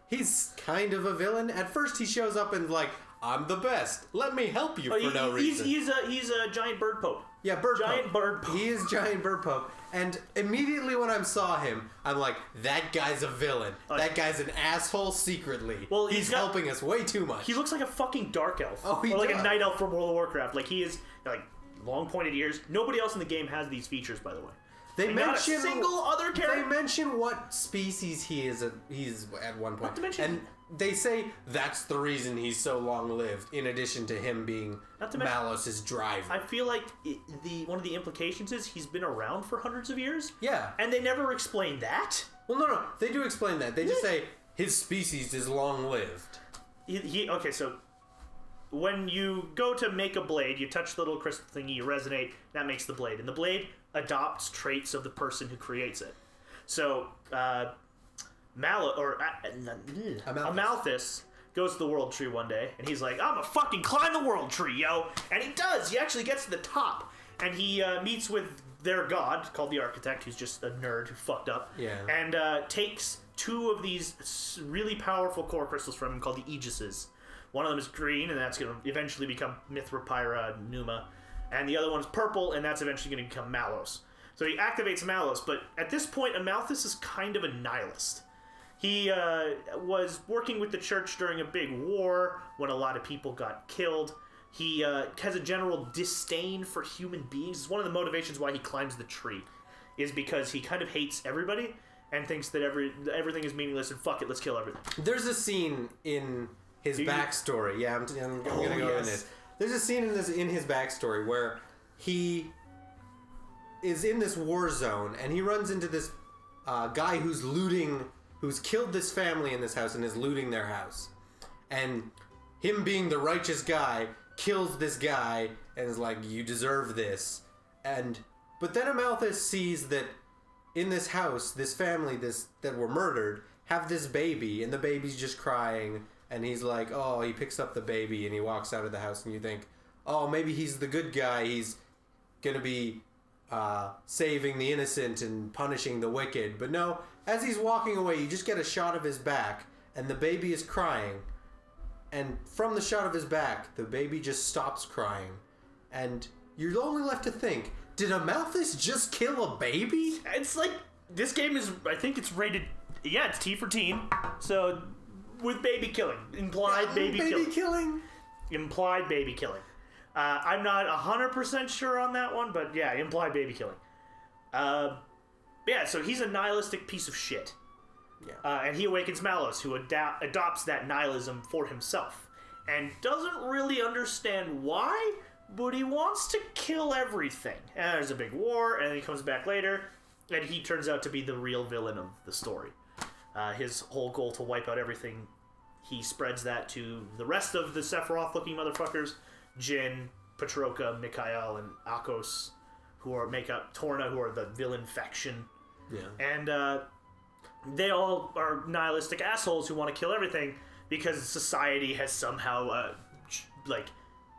He's kind of a villain. At first he shows up and like, I'm the best. Let me help you for no reason. He's a giant bird pope. Yeah, bird giant pope. bird pope. He is giant bird pope. And immediately when I saw him, I'm like, that guy's a villain. That guy's an asshole secretly. Well, he's helping us way too much. He looks like a fucking dark elf. Oh, he or like does. a night elf from World of Warcraft. Like he is like long pointed ears. Nobody else in the game has these features, by the way. They Like, mention not a single other character. They mention what species he's at one point. Not to mention- and they say that's the reason he's so long-lived, in addition to him being Not to mention- Malos' driver. I feel like one of the implications is he's been around for hundreds of years. Yeah. And they never explain that. Well, no, they do explain that. They just say his species is long-lived. Okay, so when you go to make a blade, you touch the little crystal thingy, you resonate, that makes the blade. And the blade adopts traits of the person who creates it. So, Amalthus goes to the world tree one day, and he's like, I'm gonna fucking climb the world tree, yo! And he does! He actually gets to the top, and he meets with their god, called the Architect, who's just a nerd who fucked up, Yeah. and takes two of these really powerful core crystals from him called the Aegises. One of them is green, and that's gonna eventually become Mithra Numa, and the other one's purple, and that's eventually gonna become Malos. So he activates Malos, but at this point, Amalthus is kind of a nihilist. He was working with the church during a big war when a lot of people got killed. He has a general disdain for human beings. It's one of the motivations why he climbs the tree, is because he kind of hates everybody and thinks that everything is meaningless and fuck it, let's kill everything. There's a scene in his backstory. Yeah, I'm gonna go in this. There's a scene in his backstory where he is in this war zone and he runs into this guy who's killed this family in this house and is looting their house. And him being the righteous guy kills this guy and is like, you deserve this. But then Amalthus sees that in this house, this family that were murdered have this baby, and the baby's just crying, and he's like, oh, he picks up the baby and he walks out of the house, and you think, oh, maybe he's the good guy, he's gonna be saving the innocent and punishing the wicked. But no, as he's walking away, you just get a shot of his back, and the baby is crying, and from the shot of his back, the baby just stops crying, and you're only left to think, did Amalthus just kill a baby? It's like, this game is, I think it's rated, yeah, it's T for teen, so with baby killing, implied baby killing. Implied baby killing. I'm not 100% sure on that one, but yeah, implied baby killing. Yeah, so he's a nihilistic piece of shit. Yeah. And he awakens Malos, who adopts that nihilism for himself. And doesn't really understand why, but he wants to kill everything. And there's a big war, and then he comes back later, and he turns out to be the real villain of the story. His whole goal to wipe out everything, he spreads that to the rest of the Sephiroth-looking motherfuckers, Jin, Patroka, Mikhail, and Akos, who make up Torna, who are the villain faction. Yeah. And they all are nihilistic assholes who want to kill everything because society has somehow,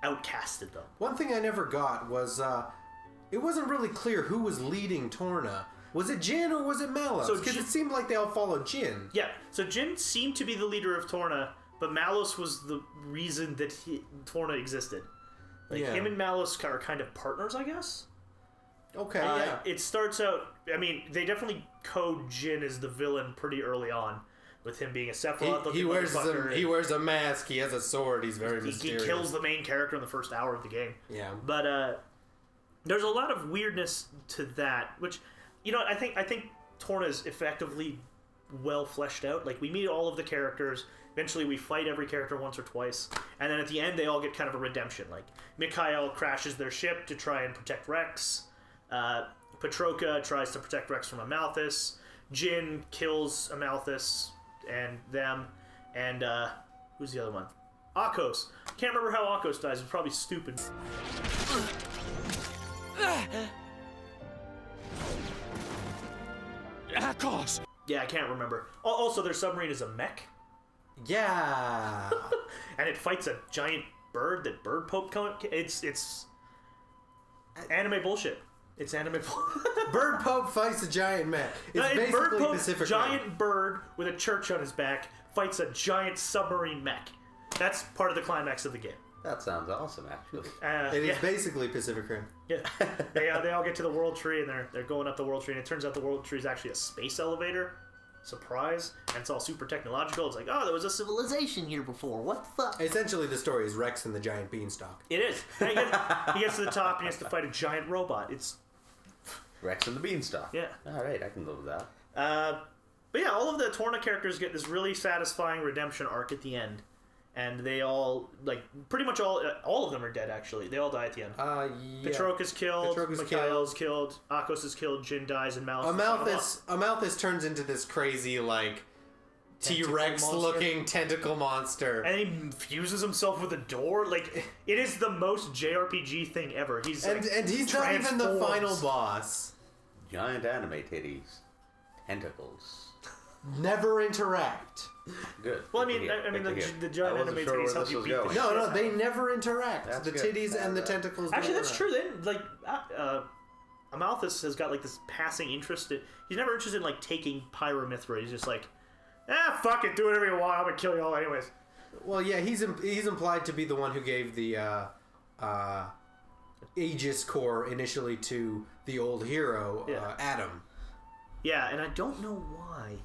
outcasted them. One thing I never got was, it wasn't really clear who was leading Torna. Was it Jin or was it Malos? Because it seemed like they all followed Jin. Yeah, so Jin seemed to be the leader of Torna, but Malos was the reason that Torna existed. Him and Malos are kind of partners, I guess? Okay, yeah. It starts out, I mean, they definitely code Jin as the villain pretty early on, with him being a Sephiroth. He wears a mask, he has a sword, he's very mysterious. He kills the main character in the first hour of the game. Yeah. But there's a lot of weirdness to that, which, you know, I think Torna is effectively well fleshed out. Like, we meet all of the characters, eventually we fight every character once or twice, and then at the end they all get kind of a redemption. Like, Mikhail crashes their ship to try and protect Rex. Patroka tries to protect Rex from Amalthus. Jin kills Amalthus and them. And who's the other one? Akos. Can't remember how Akos dies. It's probably stupid. Akos! Yeah, I can't remember. Also, their submarine is a mech. Yeah. And it fights a giant bird that Bird Pope it's anime bullshit. It's anime bullshit. Bird Pope fights a giant mech. It's basically Bird Pope's Pacific giant bird with a church on his back fights a giant submarine mech. That's part of the climax of the game. That sounds awesome, actually. It is basically Pacific Rim. Yeah, they all get to the World Tree and they're going up the World Tree, and it turns out the World Tree is actually a space elevator. Surprise! And it's all super technological. It's like, oh, there was a civilization here before. What the fuck? Essentially, the story is Rex and the giant beanstalk. It is. And he gets to the top and he has to fight a giant robot. It's Rex and the Beanstalk. Yeah. All right, I can live with that. But yeah, all of the Torna characters get this really satisfying redemption arc at the end. And they all, like, pretty much all of them are dead, actually. They all die at the end. Yeah. Petroke is killed, Petroke is Mikhail's killed, Akos is killed, Jin dies, and Amalthus turns into this crazy, like, T-Rex-looking tentacle monster. And he fuses himself with a door. Like, it is the most JRPG thing ever. He's and he's not even the final boss. Giant anime titties. Tentacles. Never interact. Good. Well, Good to hear. the giant anime titties help you beat the shit. No, they never interact. That's the good. titties and the tentacles. Actually, don't that's interact. true. Then, Amalthus has got like this passing interest. He's never interested in like taking Pyromithra. He's just like, fuck it, do whatever you want. I'm gonna kill you all anyways. Well, yeah, he's implied to be the one who gave the Aegis core initially to the old hero, Adam. Yeah, and I don't know why.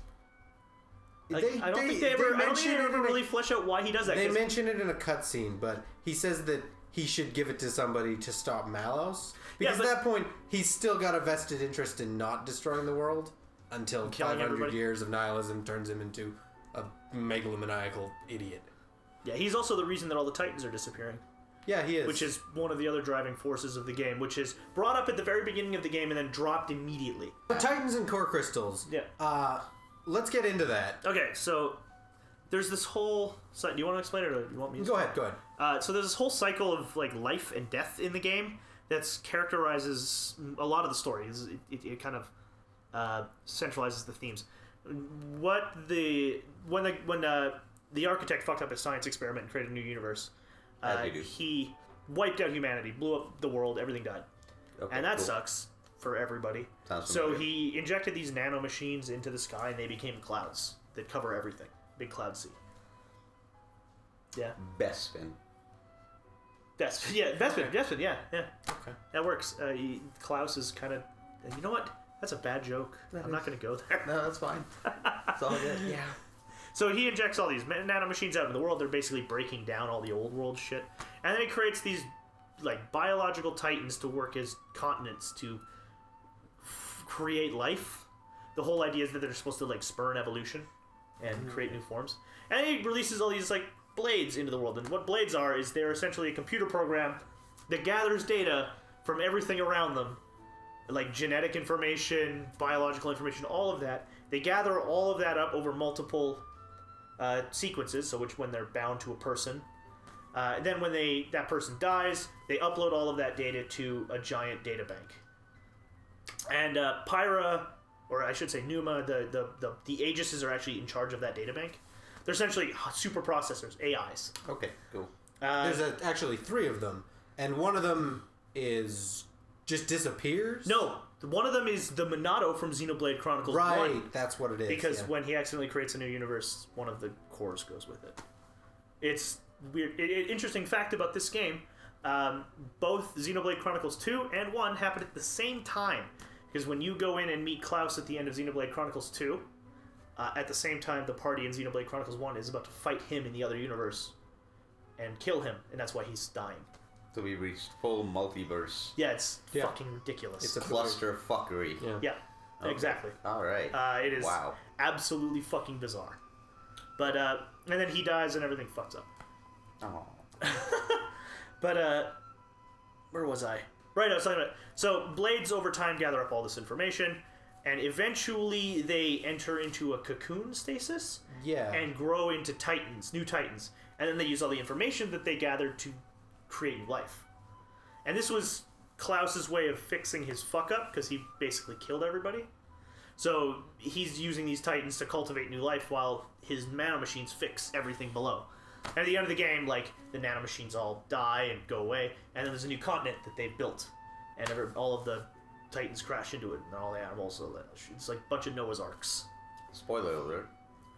Like, They- I don't they- think they they ever mention it in a- really flesh out why he does that. They 'cause- mention it in a cutscene, but he says that he should give it to somebody to stop Malos. Because but- at that point, he's still got a vested interest in not destroying the world until Killing 500 everybody. years of nihilism turns him into a megalomaniacal idiot. Yeah, he's also the reason that all the Titans are disappearing. Yeah, he is. Which is one of the other driving forces of the game, which is brought up at the very beginning of the game and then dropped immediately. The Titans and core crystals. Yeah. Let's get into that. Okay, so there's this whole... Do you want to explain it, or do you want me to? Go ahead. So there's this whole cycle of like life and death in the game that characterizes a lot of the story. It kind of centralizes the themes. When the architect fucked up his science experiment and created a new universe, he wiped out humanity, blew up the world, everything died. Okay, And that cool. sucks for everybody. Sounds So familiar. he injected these nanomachines into the sky, and they became clouds that cover everything. Big cloud sea. Yeah. Bespin. Bespin, yeah. Okay. That works. Klaus is kind of... You know what? That's a bad joke. I'm not going to go there. No, that's fine. It's all good. Yeah. So he injects all these nanomachines out in the world. They're basically breaking down all the old world shit. And then he creates these like biological titans to work as continents to create life. The whole idea is that they're supposed to like spur an evolution and create new forms. And he releases all these like blades into the world. And what blades are is they're essentially a computer program that gathers data from everything around them, like genetic information, biological information, all of that. They gather all of that up over multiple sequences, so when they're bound to a person. Then when that person dies, they upload all of that data to a giant data bank. And Pyra, or I should say Numa, the Aegises are actually in charge of that data bank. They're essentially super processors, AIs. Okay, cool. There's actually 3 of them, and one of them is just disappears? No, one of them is the Monado from Xenoblade Chronicles 1. Right, that's what it is. Because yeah. when he accidentally creates a new universe, one of the cores goes with it. It's weird. Interesting fact about this game, both Xenoblade Chronicles 2 and 1 happened at the same time. Because when you go in and meet Klaus at the end of Xenoblade Chronicles 2, at the same time the party in Xenoblade Chronicles 1 is about to fight him in the other universe and kill him, and that's why he's dying. So we reached full multiverse. Yeah, it's fucking ridiculous. It's a cluster fuckery. Yeah, Okay. exactly. All right. It is Wow. absolutely fucking bizarre. But, and then he dies and everything fucks up. Oh. But, where was I? Right, I was talking about... So, Blades over time gather up all this information, and eventually they enter into a cocoon stasis and grow into titans, new titans. And then they use all the information that they gathered to create new life. And this was Klaus's way of fixing his fuck-up, because he basically killed everybody. So, he's using these titans to cultivate new life while his nanomachines fix everything below. And at the end of the game, like, the nanomachines all die and go away, and then there's a new continent that they've built. And all of the titans crash into it, and all the animals. So it's like a bunch of Noah's Arks. Spoiler alert.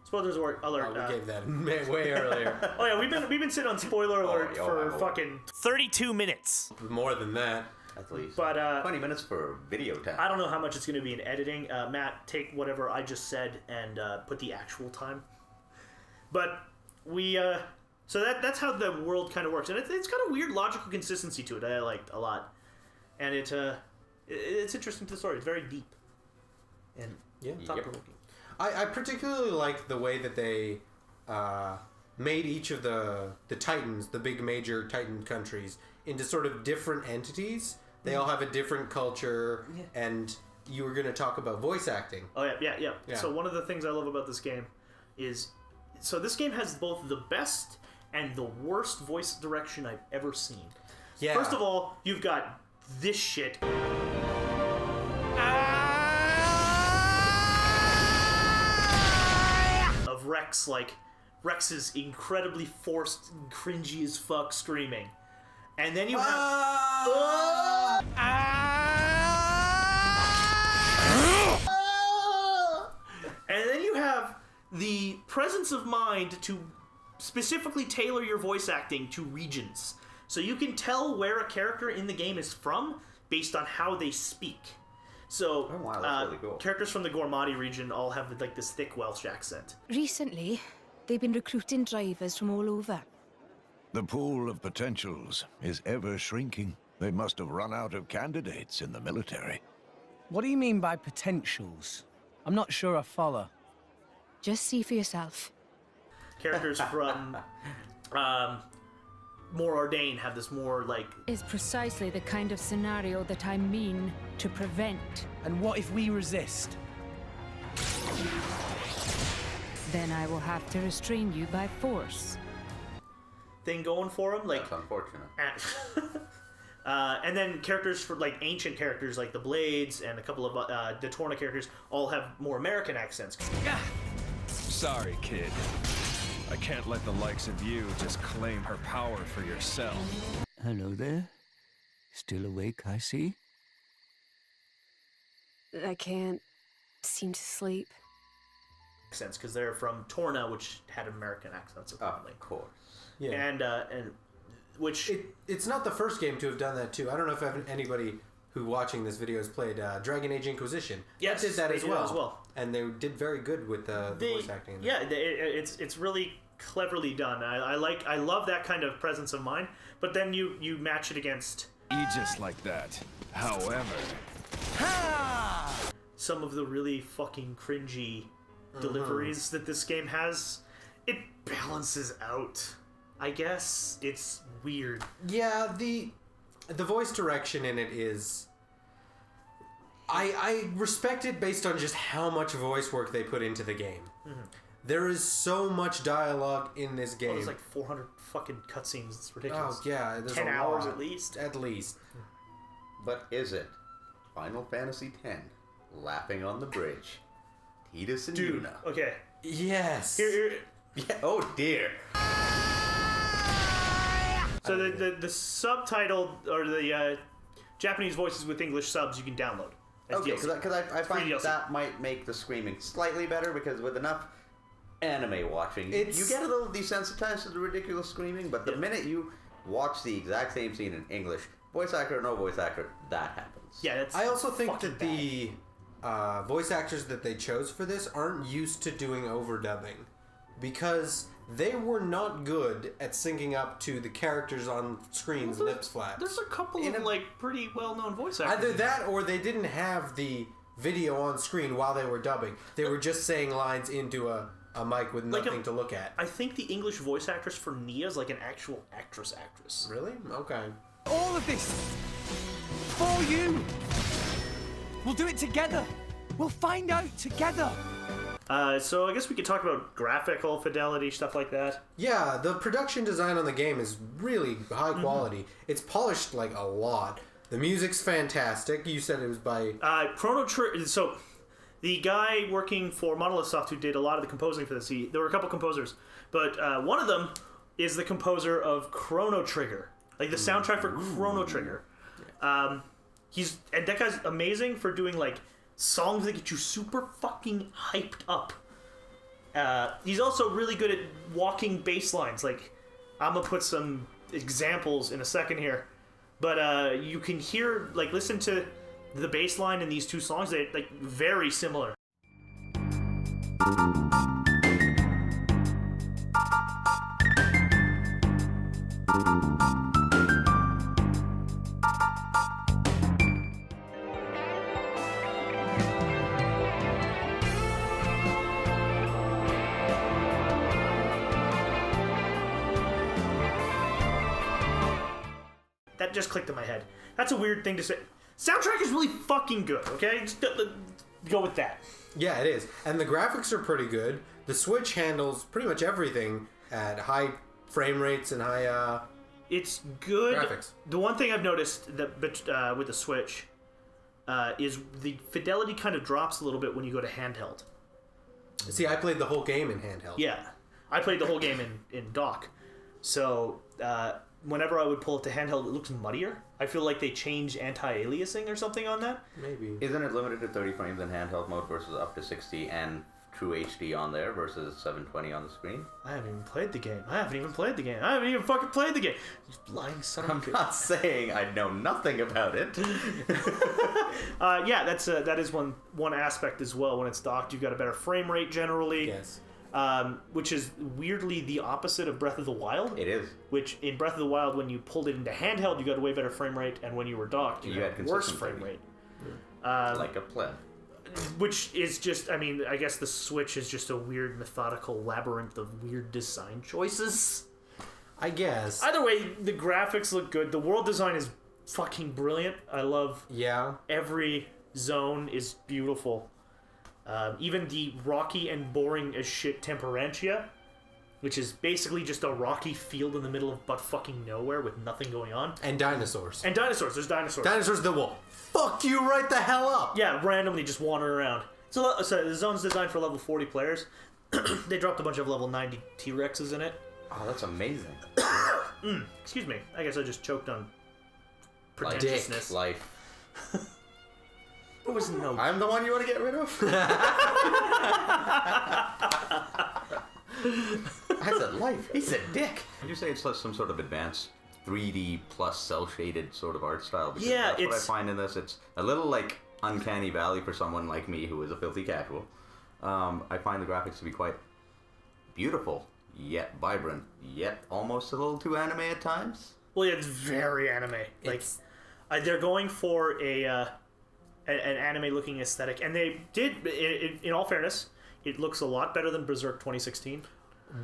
Spoilers alert. We gave that way earlier. Oh yeah, we've been sitting on spoiler alert for fucking 32 minutes. More than that. At least. But 20 minutes for video time. I don't know how much it's going to be in editing. Matt, take whatever I just said and put the actual time. But we, so that's how the world kind of works, and it's got a weird logical consistency to it. I liked a lot, and it's interesting to the story. It's very deep and thought-provoking. I particularly like the way that they made each of the Titans, the big major Titan countries, into sort of different entities. They all have a different culture, and you were going to talk about voice acting. Oh, yeah. So one of the things I love about this game is... So this game has both the best and the worst voice direction I've ever seen. Yeah. First of all, you've got this shit. Of Rex, Rex's incredibly forced, cringy as fuck screaming. And then you have... And then you have the presence of mind to specifically tailor your voice acting to regions. So you can tell where a character in the game is from based on how they speak. So, that's really cool. Characters from the Gormati region all have this thick Welsh accent. Recently, they've been recruiting drivers from all over. The pool of potentials is ever shrinking. They must have run out of candidates in the military. What do you mean by potentials? I'm not sure I follow. Just see for yourself. Characters from More Ordain have this more Is precisely the kind of scenario that I mean to prevent. And what if we resist? Then I will have to restrain you by force. thing going for them. That's unfortunate. And then characters for ancient characters like the Blades and a couple of the Torna characters all have more American accents. Sorry, kid. I can't let the likes of you just claim her power for yourself. Hello there. Still awake, I see. I can't seem to sleep. Accents because they're from Torna, which had American accents apparently. Of course. Yeah. And which it's not the first game to have done that too. I don't know if anybody who watching this video has played Dragon Age Inquisition. Yes, did that they as did well. as well. And they did very good with the voice acting. Yeah, it's really cleverly done. I love that kind of presence of mind. But then you match it against Aegis like that. However, some of the really fucking cringy deliveries that this game has. It balances out. I guess it's weird. Yeah, the voice direction in it is. I respect it based on just how much voice work they put into the game. Mm-hmm. There is so much dialogue in this game. There's 400 fucking cutscenes. It's ridiculous. Oh yeah, there's 10 a hours lot. at least. At least. But is it Final Fantasy X laughing on the bridge? Tidus and Dude, Yuna. okay. Yes. Yeah. Oh dear. So the subtitled or the Japanese voices with English subs you can download. As Okay, DLC. because I find DLC. that might make the screaming slightly better, because with enough anime watching, you get a little desensitized to the ridiculous screaming, but the minute you watch the exact same scene in English, voice actor or no voice actor, that happens. Yeah, that's I also think that bad. the voice actors that they chose for this aren't used to doing overdubbing, because they were not good at syncing up to the characters on screen's lips flaps. There's a couple of pretty well-known voice actors. Either that or they didn't have the video on screen while they were dubbing. They were just saying lines into a mic with nothing to look at. I think the English voice actress for Nia is an actual actress. Really? Okay. All of this for you. We'll do it together. We'll find out together. So I guess we could talk about graphical fidelity, stuff like that. Yeah, the production design on the game is really high quality. Mm-hmm. It's polished a lot. The music's fantastic. You said it was by Chrono Trigger. So the guy working for Monolith Soft who did a lot of the composing for this, there were a couple composers, but one of them is the composer of Chrono Trigger, the soundtrack for Chrono Trigger. And that guy's amazing for doing songs that get you super fucking hyped up. He's also really good at walking bass lines. Like, I'm gonna put some examples in a second here, but you can hear, like, listen to the bass line in these two songs. They're like very similar. That just clicked in my head. That's a weird thing to say. Soundtrack is really fucking good, okay? Just go with that. Yeah, it is. And the graphics are pretty good. The Switch handles pretty much everything at high frame rates and high it's good. Graphics. The one thing I've noticed that with the Switch is the fidelity kind of drops a little bit when you go to handheld. See, I played the whole game in handheld. Yeah. I played the whole game in dock. So, whenever I would pull it to handheld, it looks muddier. I feel like they changed anti-aliasing or something on that. Maybe. Isn't it limited to 30 frames in handheld mode versus up to 60 and true HD on there versus 720 on the screen? I haven't even played the game. I haven't even fucking played the game. You lying son of a I'm not saying I know nothing about it. Yeah, that is one aspect as well. When it's docked, you've got a better frame rate generally. Yes. Which is weirdly the opposite of Breath of the Wild. It is. Which in Breath of the Wild, when you pulled it into handheld, you got a way better frame rate, and when you were docked, you had worse frame rate. Like a pleb. Which is just, I mean, I guess the Switch is just a weird methodical labyrinth of weird design choices. I guess. Either way, the graphics look good. The world design is fucking brilliant. I love. Yeah. Every zone is beautiful. Even the rocky and boring as shit Temperantia, which is basically just a rocky field in the middle of butt fucking nowhere with nothing going on. And dinosaurs. There's dinosaurs. Dinosaurs that will fuck you right the hell up. Yeah, randomly just wandering around. So the zone's designed for level 40 players. They dropped a bunch of level 90 T-Rexes in it. Oh, that's amazing. Excuse me. I guess I just choked on Like pretentiousness. dick life. There was no... I'm the one you want to get rid of? I said life. He said dick. Did you say it's some sort of advanced 3D plus cel-shaded sort of art style? Because yeah, that's what I find in this. It's a little like uncanny valley for someone like me who is a filthy casual. I find the graphics to be quite beautiful, yet vibrant, yet almost a little too anime at times. Well, yeah, it's very anime. Like, they're going for an anime-looking aesthetic, and they did. In all fairness, it looks a lot better than Berserk 2016.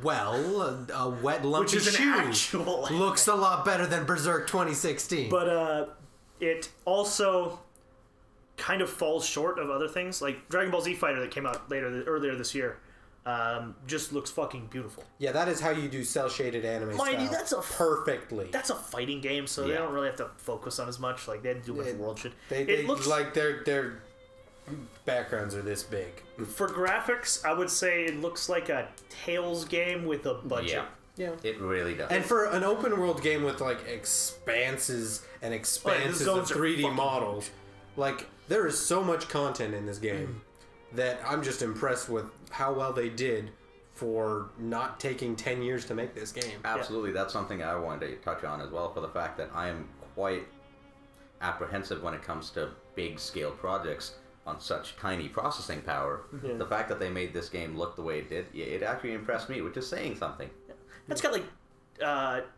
Well, a wet lumpy Which is an shoe actual anime. looks a lot better than Berserk 2016. But it also kind of falls short of other things, like Dragon Ball Z Fighter that came out earlier this year. Just looks fucking beautiful. Yeah, that is how you do cell-shaded anime Mind you, style. Perfectly. That's a fighting game, so they don't really have to focus on as much. Like, they had to do with world shit. It looks like their backgrounds are this big. For graphics, I would say it looks like a Tales game with a budget. Yeah. It really does. And for an open world game with like expanses and expanses of 3D models, like there is so much content in this game that I'm just impressed with how well they did for not taking 10 years to make this game. Absolutely, that's something I wanted to touch on as well, for the fact that I am quite apprehensive when it comes to big scale projects on such tiny processing power. Yeah. The fact that they made this game look the way it did, it actually impressed me, which is saying something. It's got like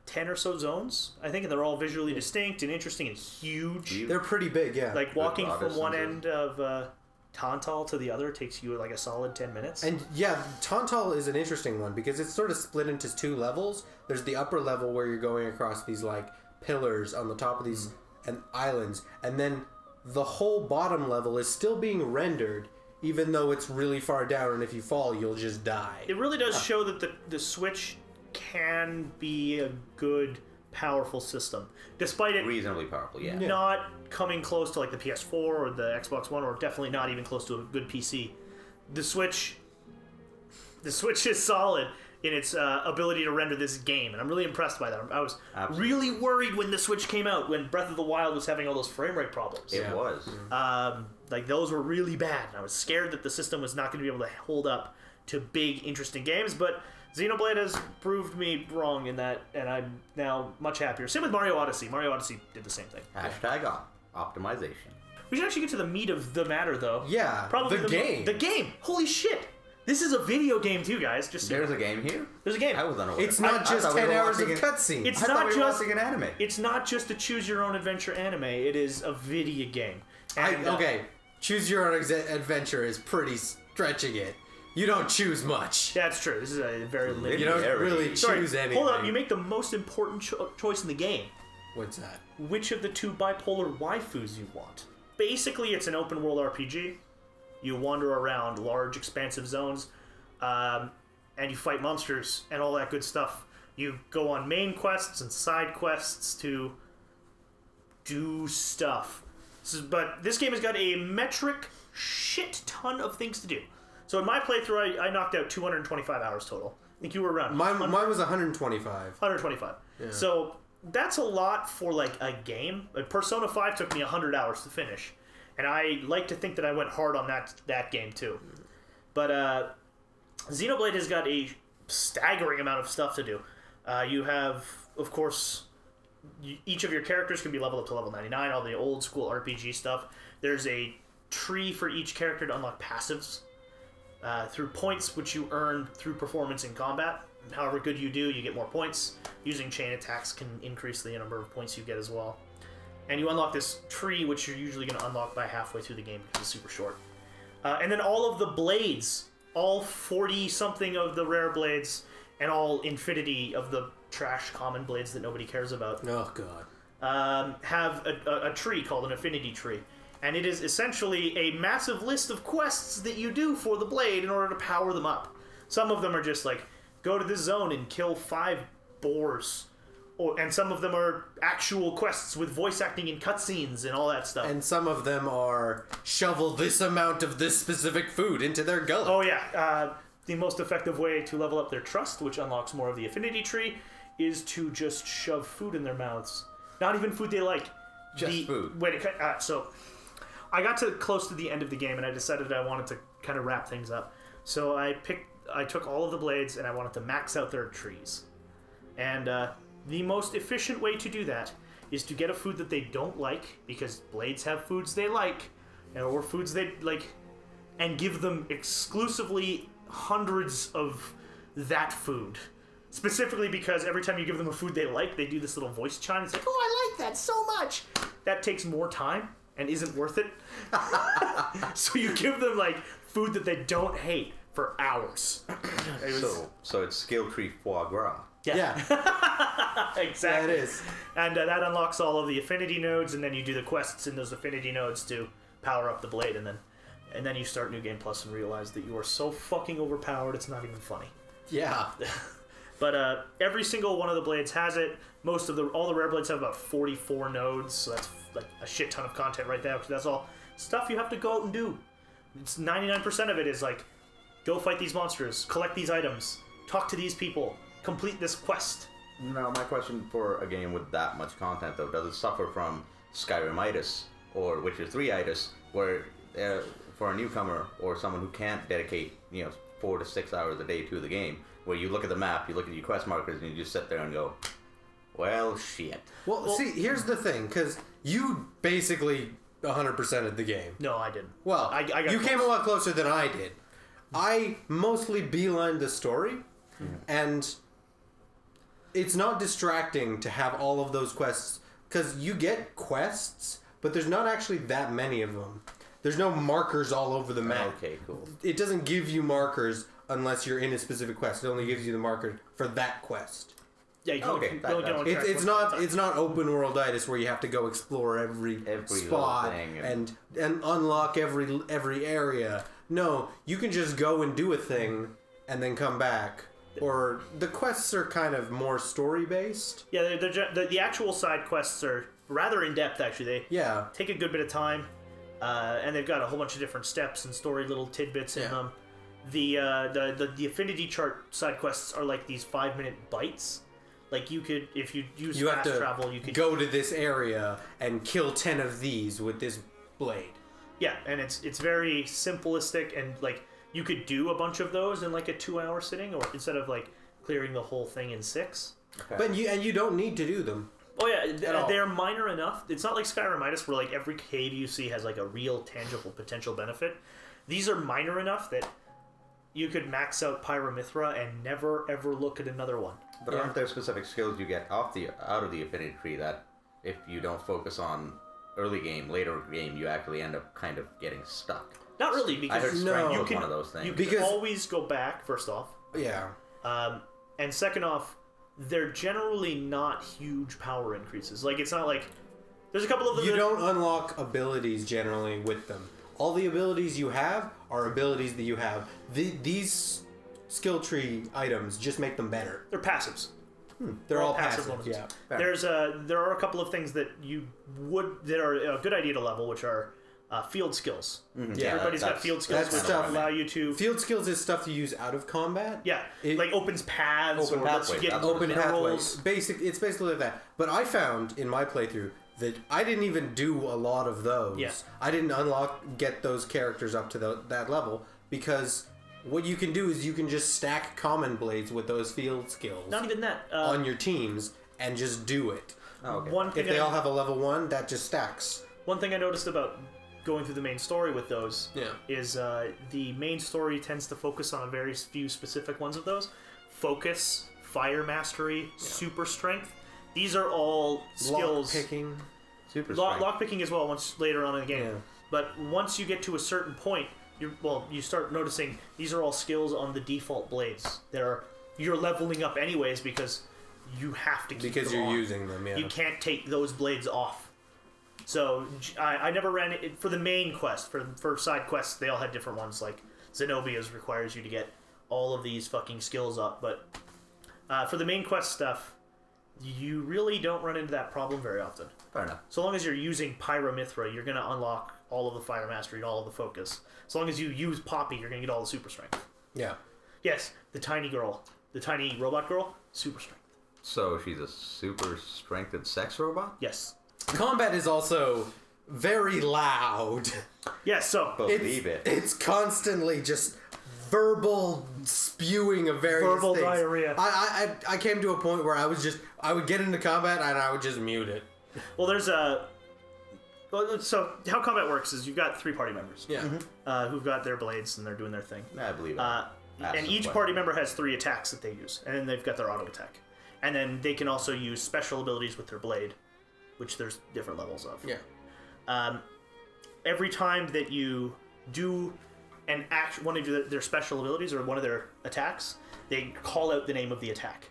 10 or so zones, I think, and they're all visually distinct and interesting and huge. They're pretty big, yeah. Like walking from one end of Tantal to the other takes you like a solid 10 minutes. And yeah, Tantal is an interesting one because it's sort of split into two levels. There's the upper level where you're going across these like pillars on the top of these and islands, and then the whole bottom level is still being rendered, even though it's really far down, and if you fall, you'll just die. It really does show that the Switch can be a good, powerful system, despite it reasonably powerful, not coming close to like the PS4 or the Xbox One, or definitely not even close to a good PC. The Switch is solid in its ability to render this game, and I'm really impressed by that. I was really worried when the Switch came out, when Breath of the Wild was having all those frame rate problems. It was. Like, those were really bad, and I was scared that the system was not going to be able to hold up to big, interesting games, but Xenoblade has proved me wrong in that, and I'm now much happier. Same with Mario Odyssey. Mario Odyssey did the same thing. Optimization. We should actually get to the meat of the matter, though. Yeah, probably the game. The game. Holy shit! This is a video game too, guys. Just so There's a game here. There's a game. I was unaware. It's not just 10 hours of cutscenes. It's I thought not we were just watching an anime. It's not just a choose your own adventure anime. It is a video game. And, Okay, choose your own adventure is pretty stretching it. You don't choose much. That's true. This is a very limited. You don't really choose anything. Hold up. You make the most important choice in the game. What's that? Which of the two bipolar waifus you want. Basically, it's an open world RPG. You wander around large, expansive zones, and you fight monsters and all that good stuff. You go on main quests and side quests to do stuff. But this game has got a metric shit ton of things to do. So in my playthrough, I knocked out 225 hours total. I think you were around. Mine was 125. 125. Yeah. So that's a lot for like a game. Persona 5 took me 100 hours to finish, and I like to think that I went hard on that game too. But Xenoblade has got a staggering amount of stuff to do. You have, of course, each of your characters can be leveled up to level 99, all the old school RPG stuff. There's a tree for each character to unlock passives through points which you earn through performance in combat. However good you do, you get more points. Using chain attacks can increase the number of points you get as well. And you unlock this tree, which you're usually going to unlock by halfway through the game because it's super short. And then all of the blades, all 40-something of the rare blades, and all infinity of the trash common blades that nobody cares about. Oh, God. Have a tree called an affinity tree. And it is essentially a massive list of quests that you do for the blade in order to power them up. Some of them are just like, go to this zone and kill 5 boars. And some of them are actual quests with voice acting and cutscenes and all that stuff. And some of them are shovel this amount of this specific food into their gullet. Oh, yeah. The most effective way to level up their trust, which unlocks more of the affinity tree, is to just shove food in their mouths. Not even food they like. Just food. So I got to close to the end of the game, and I decided that I wanted to kind of wrap things up. So I took all of the blades, and I wanted to max out their trees. And the most efficient way to do that is to get a food that they don't like, because blades have foods they like, or foods they like, and give them exclusively hundreds of that food. Specifically because every time you give them a food they like, they do this little voice chime. It's like, oh, I like that so much. That takes more time and isn't worth it. So you give them like food that they don't hate for hours. So it's skill tree foie gras. Yeah. Exactly. That is. And that unlocks all of the affinity nodes, and then you do the quests in those affinity nodes to power up the blade, and then you start New Game Plus and realize that you are so fucking overpowered it's not even funny. Yeah. But every single one of the blades has it. All the rare blades have about 44 nodes, so that's like a shit ton of content right there. That's all stuff you have to go out and do. It's 99% of it is like, go fight these monsters, collect these items, talk to these people, complete this quest. Now, my question for a game with that much content, though, does it suffer from Skyrim-itis or Witcher 3-itis, where for a newcomer or someone who can't dedicate 4 to 6 hours a day to the game, where you look at the map, you look at your quest markers, and you just sit there and go, well, shit. Well, see, here's the thing, because you basically 100%ed the game. No, I didn't. Well, I got you close. came a lot closer than I did. I mostly beelined the story, and it's not distracting to have all of those quests, because you get quests, but there's not actually that many of them. There's no markers all over the map. Okay, cool. It doesn't give you markers unless you're in a specific quest. It only gives you the marker for that quest. Yeah, you can It's not open worlditis where you have to go explore every spot and unlock every area. No, you can just go and do a thing and then come back. Or the quests are kind of more story based. Yeah, the actual side quests are rather in depth. Actually, they take a good bit of time, and they've got a whole bunch of different steps and story little tidbits in them. The affinity chart side quests are like these 5-minute bites. Like you could, if you use fast travel, you could go to this area and kill 10 of these with this blade. Yeah, and it's very simplistic, and like you could do a bunch of those in like a 2-hour sitting, or instead of like clearing the whole thing in 6. Okay. But you don't need to do them. Oh yeah, they're minor enough. It's not like Skyrim-itis where like every cave you see has like a real tangible potential benefit. These are minor enough that you could max out Pyramithra and never ever look at another one. But aren't there specific skills you get out of the Affinity Tree that if you don't focus on early game, later game, you actually end up kind of getting stuck? Not really, because I heard strength was one of those things. You can always go back, first off. Yeah. And second off, they're generally not huge power increases. Like, it's not like... There's a couple of them. You don't unlock abilities generally with them. All the abilities you have are abilities that you have. These skill tree items just make them better. They're passives. They're all passive. Bonuses. Yeah. There are a couple of things that that are a good idea to level, which are field skills. Mm-hmm. Yeah, everybody's got field skills, which allow you to... Field skills is stuff you use out of combat. Yeah, like opens paths, open or lets you get open pathways. It's basically like that. But I found in my playthrough that I didn't even do a lot of those. Yeah. I didn't get those characters up to that level, because what you can do is you can just stack common blades with those field skills. Not even that. On your teams and just do it. Oh, okay. If they all have a level 1, that just stacks. One thing I noticed about going through the main story with those is the main story tends to focus on a very few specific ones of those. Focus, Fire Mastery, Super Strength. These are all skills. Lockpicking. Super strength. Lockpicking as well once later on in the game. Yeah. But once you get to a certain point, you start noticing these are all skills on the default blades. You're leveling up anyways because you have to keep them on. Using them, yeah. You can't take those blades off. So I never ran it for the main quest. For side quests, they all had different ones. Like Xenobia's requires you to get all of these fucking skills up. But for the main quest stuff, you really don't run into that problem very often. Fair enough. So long as you're using Pyramithra, you're going to unlock all of the Fire Mastery and all of the Focus. As long as you use Poppy, you're going to get all the Super Strength. Yeah. Yes, the tiny robot girl, Super Strength. So she's a super strengthened sex robot? Yes. Combat is also very loud. Yes, so... Believe it. It's constantly just verbal spewing of various verbal things. Diarrhea. I came to a point where I would get into combat and I would just mute it. Well, there's a... So how combat works is you've got 3 party members. Yeah. Who've got their blades and they're doing their thing. I believe it. And each party member has 3 attacks that they use. And then they've got their auto attack. And then they can also use special abilities with their blade, which there's different levels of. Yeah. Every time that you do one of their special abilities or one of their attacks, they call out the name of the attack.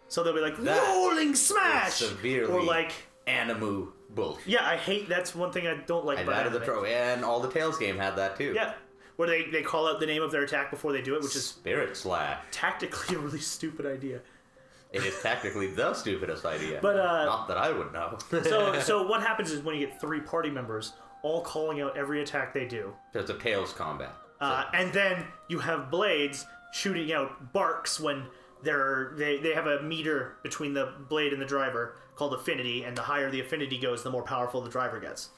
So they'll be like, Rolling Smash! Severely or like... Animu bullshit. Yeah, I hate... That's one thing I don't like about anime. And all the Tales game had that too. Yeah. Where they call out the name of their attack before they do it, which is... Spirit Slash. Tactically a really stupid idea. It is tactically the stupidest idea. But not that I would know. So what happens is when you get 3 party members all calling out every attack they do. So it's a Tales combat. And then you have blades shooting out barks when they have a meter between the blade and the driver called affinity, and the higher the affinity goes, the more powerful the driver gets.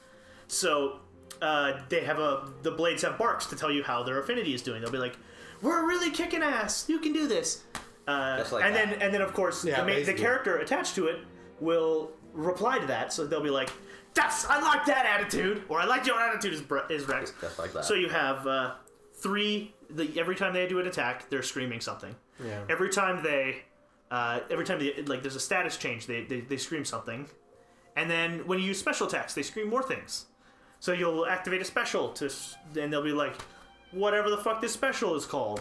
So they have the blades have barks to tell you how their affinity is doing. They'll be like, "We're really kicking ass. You can do this." Just like and that. then of course the character attached to it will reply to that. So they'll be like, I like that attitude, or I like your attitude is Rex. Just like that. So you have 3. Every time they do an attack, they're screaming something. Yeah. Every time they like there's a status change, they scream something, and then when you use special attacks, they scream more things. So you'll activate a special and they'll be like, whatever the fuck this special is called.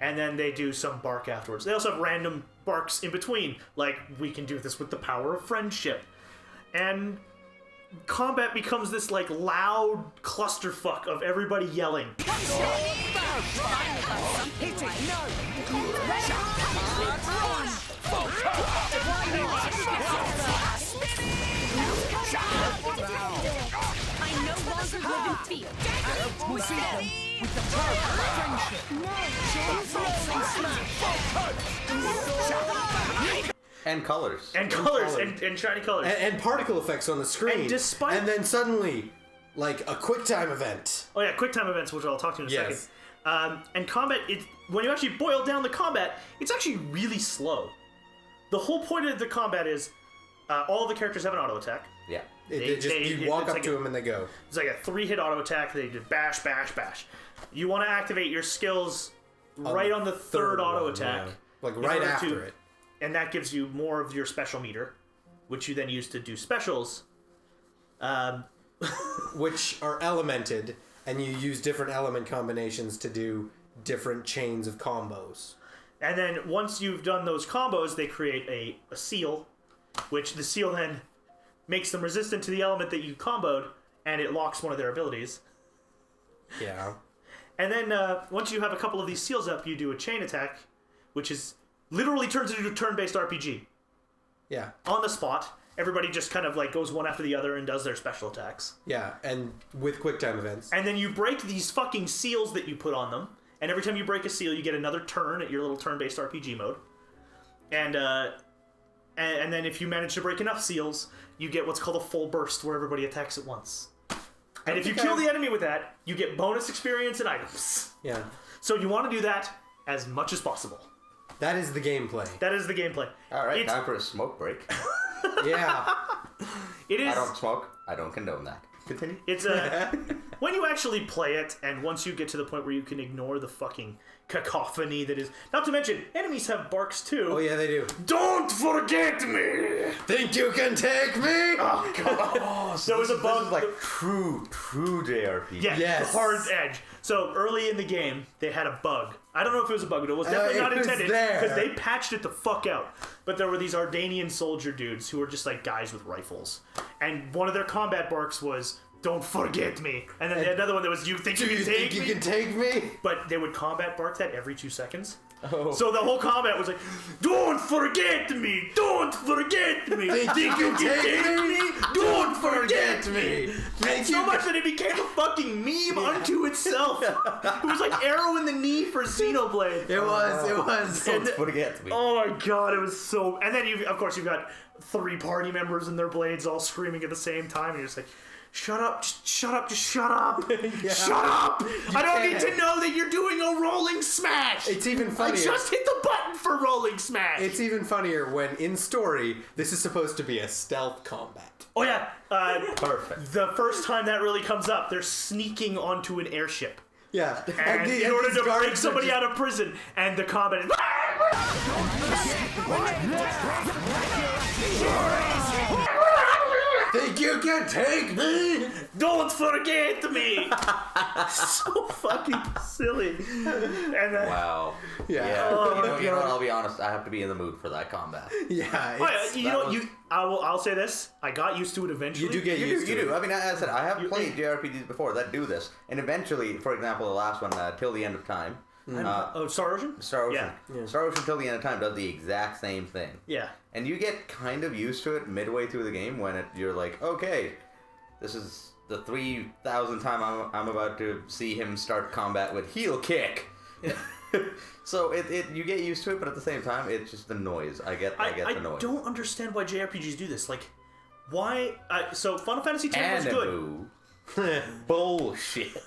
And then they do some bark afterwards. They also have random barks in between, like, we can do this with the power of friendship. And combat becomes this, like, loud clusterfuck of everybody yelling. I no longer live in fear. We'll beat them with the power of friendship. And colors. And shiny colors. And particle effects on the screen. And then suddenly, like, a QuickTime event. Oh yeah, QuickTime events, which I'll talk to in a second. And combat, when you actually boil down the combat, it's actually really slow. The whole point of the combat is all of the characters have an auto attack. Yeah. You walk up to them and they go. It's like a 3-hit auto attack. They do bash, bash, bash. You want to activate your skills right on the third auto attack. Yeah. Like right after it. And that gives you more of your special meter, which you then use to do specials. Which are elemented, and you use different element combinations to do different chains of combos. And then once you've done those combos, they create a seal, which the seal then makes them resistant to the element that you comboed, and it locks one of their abilities. Yeah. And then once you have a couple of these seals up, you do a chain attack, which is literally turns into a turn-based RPG. Yeah. On the spot, everybody just kind of like goes one after the other and does their special attacks. Yeah, and with quick time events. And then you break these fucking seals that you put on them, and every time you break a seal, you get another turn at your little turn-based RPG mode. And then if you manage to break enough seals, you get what's called a full burst, where everybody attacks at once. And if you kill the enemy with that, you get bonus experience and items. Yeah. So you want to do that as much as possible. That is the gameplay. That is the gameplay. All right, time for a smoke break. Yeah. It is. I don't smoke. I don't condone that. Continue. It's when you actually play it, and once you get to the point where you can ignore the fucking cacophony that is. Not to mention, enemies have barks too. Oh yeah, they do. Don't forget me. Think you can take me? Oh god. There was a bug. Like true JRPG. Yeah, Yes. hard edge. So early in the game, they had a bug. I don't know if it was a bug, but it was definitely it not was intended there. because they patched it the fuck out. But there were these Ardanian soldier dudes who were just like guys with rifles, and one of their combat barks was "Don't forget me," and then they had another one that was "You think you can take me?" You can take me? But they would combat bark that every 2 seconds. Oh. So the whole combat was like, "Don't forget me! Don't forget me! Think you can take me? Don't forget me!" Think So you much that it became a fucking meme unto itself. It was like arrow in the knee for Xenoblade. It was. Don't forget me. Oh my god, it was so. And then you've got 3 party members and their blades all screaming at the same time, and you're just like, shut up, just shut up, just shut up. Yeah. Shut up! I don't need can't. to know that you're doing a rolling smash! It's even funnier. I just hit the button for rolling smash! It's even funnier when, in story, this is supposed to be a stealth combat. Oh yeah, Perfect. the first time that really comes up, they're sneaking onto an airship. Yeah. And in order to break somebody out of prison, and the combat is... Think you can take me? Don't forget me! So fucking silly. And then, Wow. Yeah. You know what? I'll be honest. I have to be in the mood for that combat. Yeah. I'll say this. I got used to it eventually. You do get used to it. You do. I mean, as I said, I have played JRPGs before that do this, and eventually, for example, the last one, Till the End of Time. Star Ocean? Star Ocean. Yeah. Star Ocean Till the End of Time does the exact same thing. Yeah. And you get kind of used to it midway through the game when you're like, okay, this is the 3,000th time I'm about to see him start combat with heel kick. So you get used to it, but at the same time, it's just the noise. I get the noise. I don't understand why JRPGs do this. Like, why? So Final Fantasy X was good. Bullshit.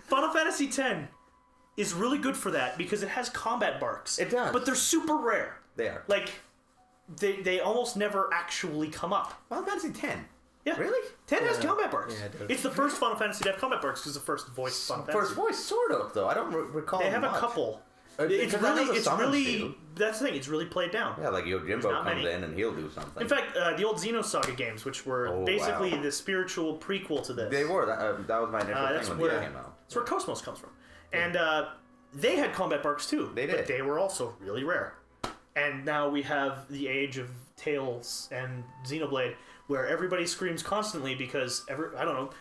Final Fantasy X is really good for that because it has combat barks. It does. But they're super rare. They are. Like, they almost never actually come up. Final Fantasy X. Yeah. Really? 10 has combat barks. Yeah, it does. It's the first Final Fantasy to have combat barks because the first voice Final Fantasy. First voice, sort of, though. I don't recall They have much. a couple. Because I know the summons do. That's the thing, it's really played down. Yeah, like Yojimbo not comes many. in and he'll do something. In fact, the old Xenosaga games, which were basically the spiritual prequel to this. They were. That was my initial thing when they came out. That's where Cosmos comes from. And they had combat barks too. They did. But they were also really rare. And now we have the age of Tales and Xenoblade, where everybody screams constantly because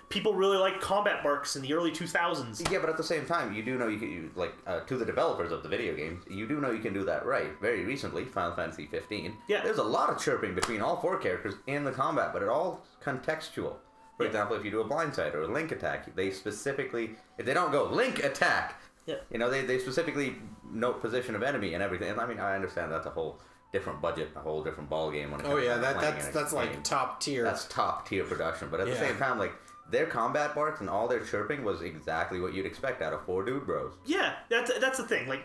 people really like combat barks in the early 2000s. Yeah, but at the same time, you do know to the developers of the video games, you do know you can do that right. Very recently, Final Fantasy 15. Yeah. There's a lot of chirping between all 4 characters in the combat, but it all contextual. For example, if you do a blindside or a link attack, they specifically, if they don't go link attack, they specifically note position of enemy and everything. And I mean, I understand that's a whole different budget, a whole different ball game when it comes to playing that's like top tier. That's top tier production, but at the same time, like their combat barks and all their chirping was exactly what you'd expect out of 4 dude bros. Yeah, that's the thing. Like,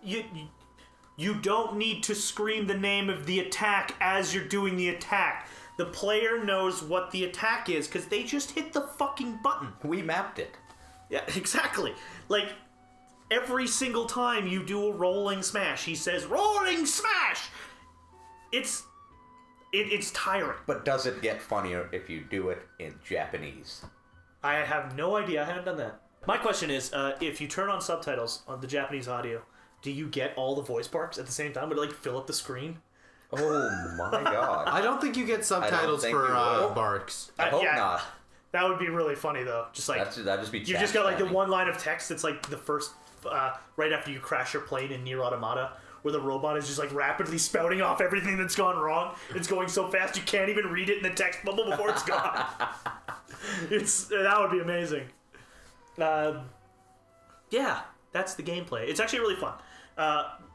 you don't need to scream the name of the attack as you're doing the attack. The player knows what the attack is because they just hit the fucking button. We mapped it. Yeah, exactly. Like, every single time you do a rolling smash, he says, rolling smash! It's tiring. But does it get funnier if you do it in Japanese? I have no idea. I haven't done that. My question is, if you turn on subtitles on the Japanese audio, do you get all the voice barks at the same time? Would it, like, fill up the screen? Oh my god. I don't think you get subtitles for barks. I hope not. That would be really funny, though. Just like that'd just be you just got like the one line of text that's like the first, right after you crash your plane in Nier Automata, where the robot is just like rapidly spouting off everything that's gone wrong. It's going so fast you can't even read it in the text bubble before it's gone. That would be amazing. Yeah, that's the gameplay. It's actually really fun.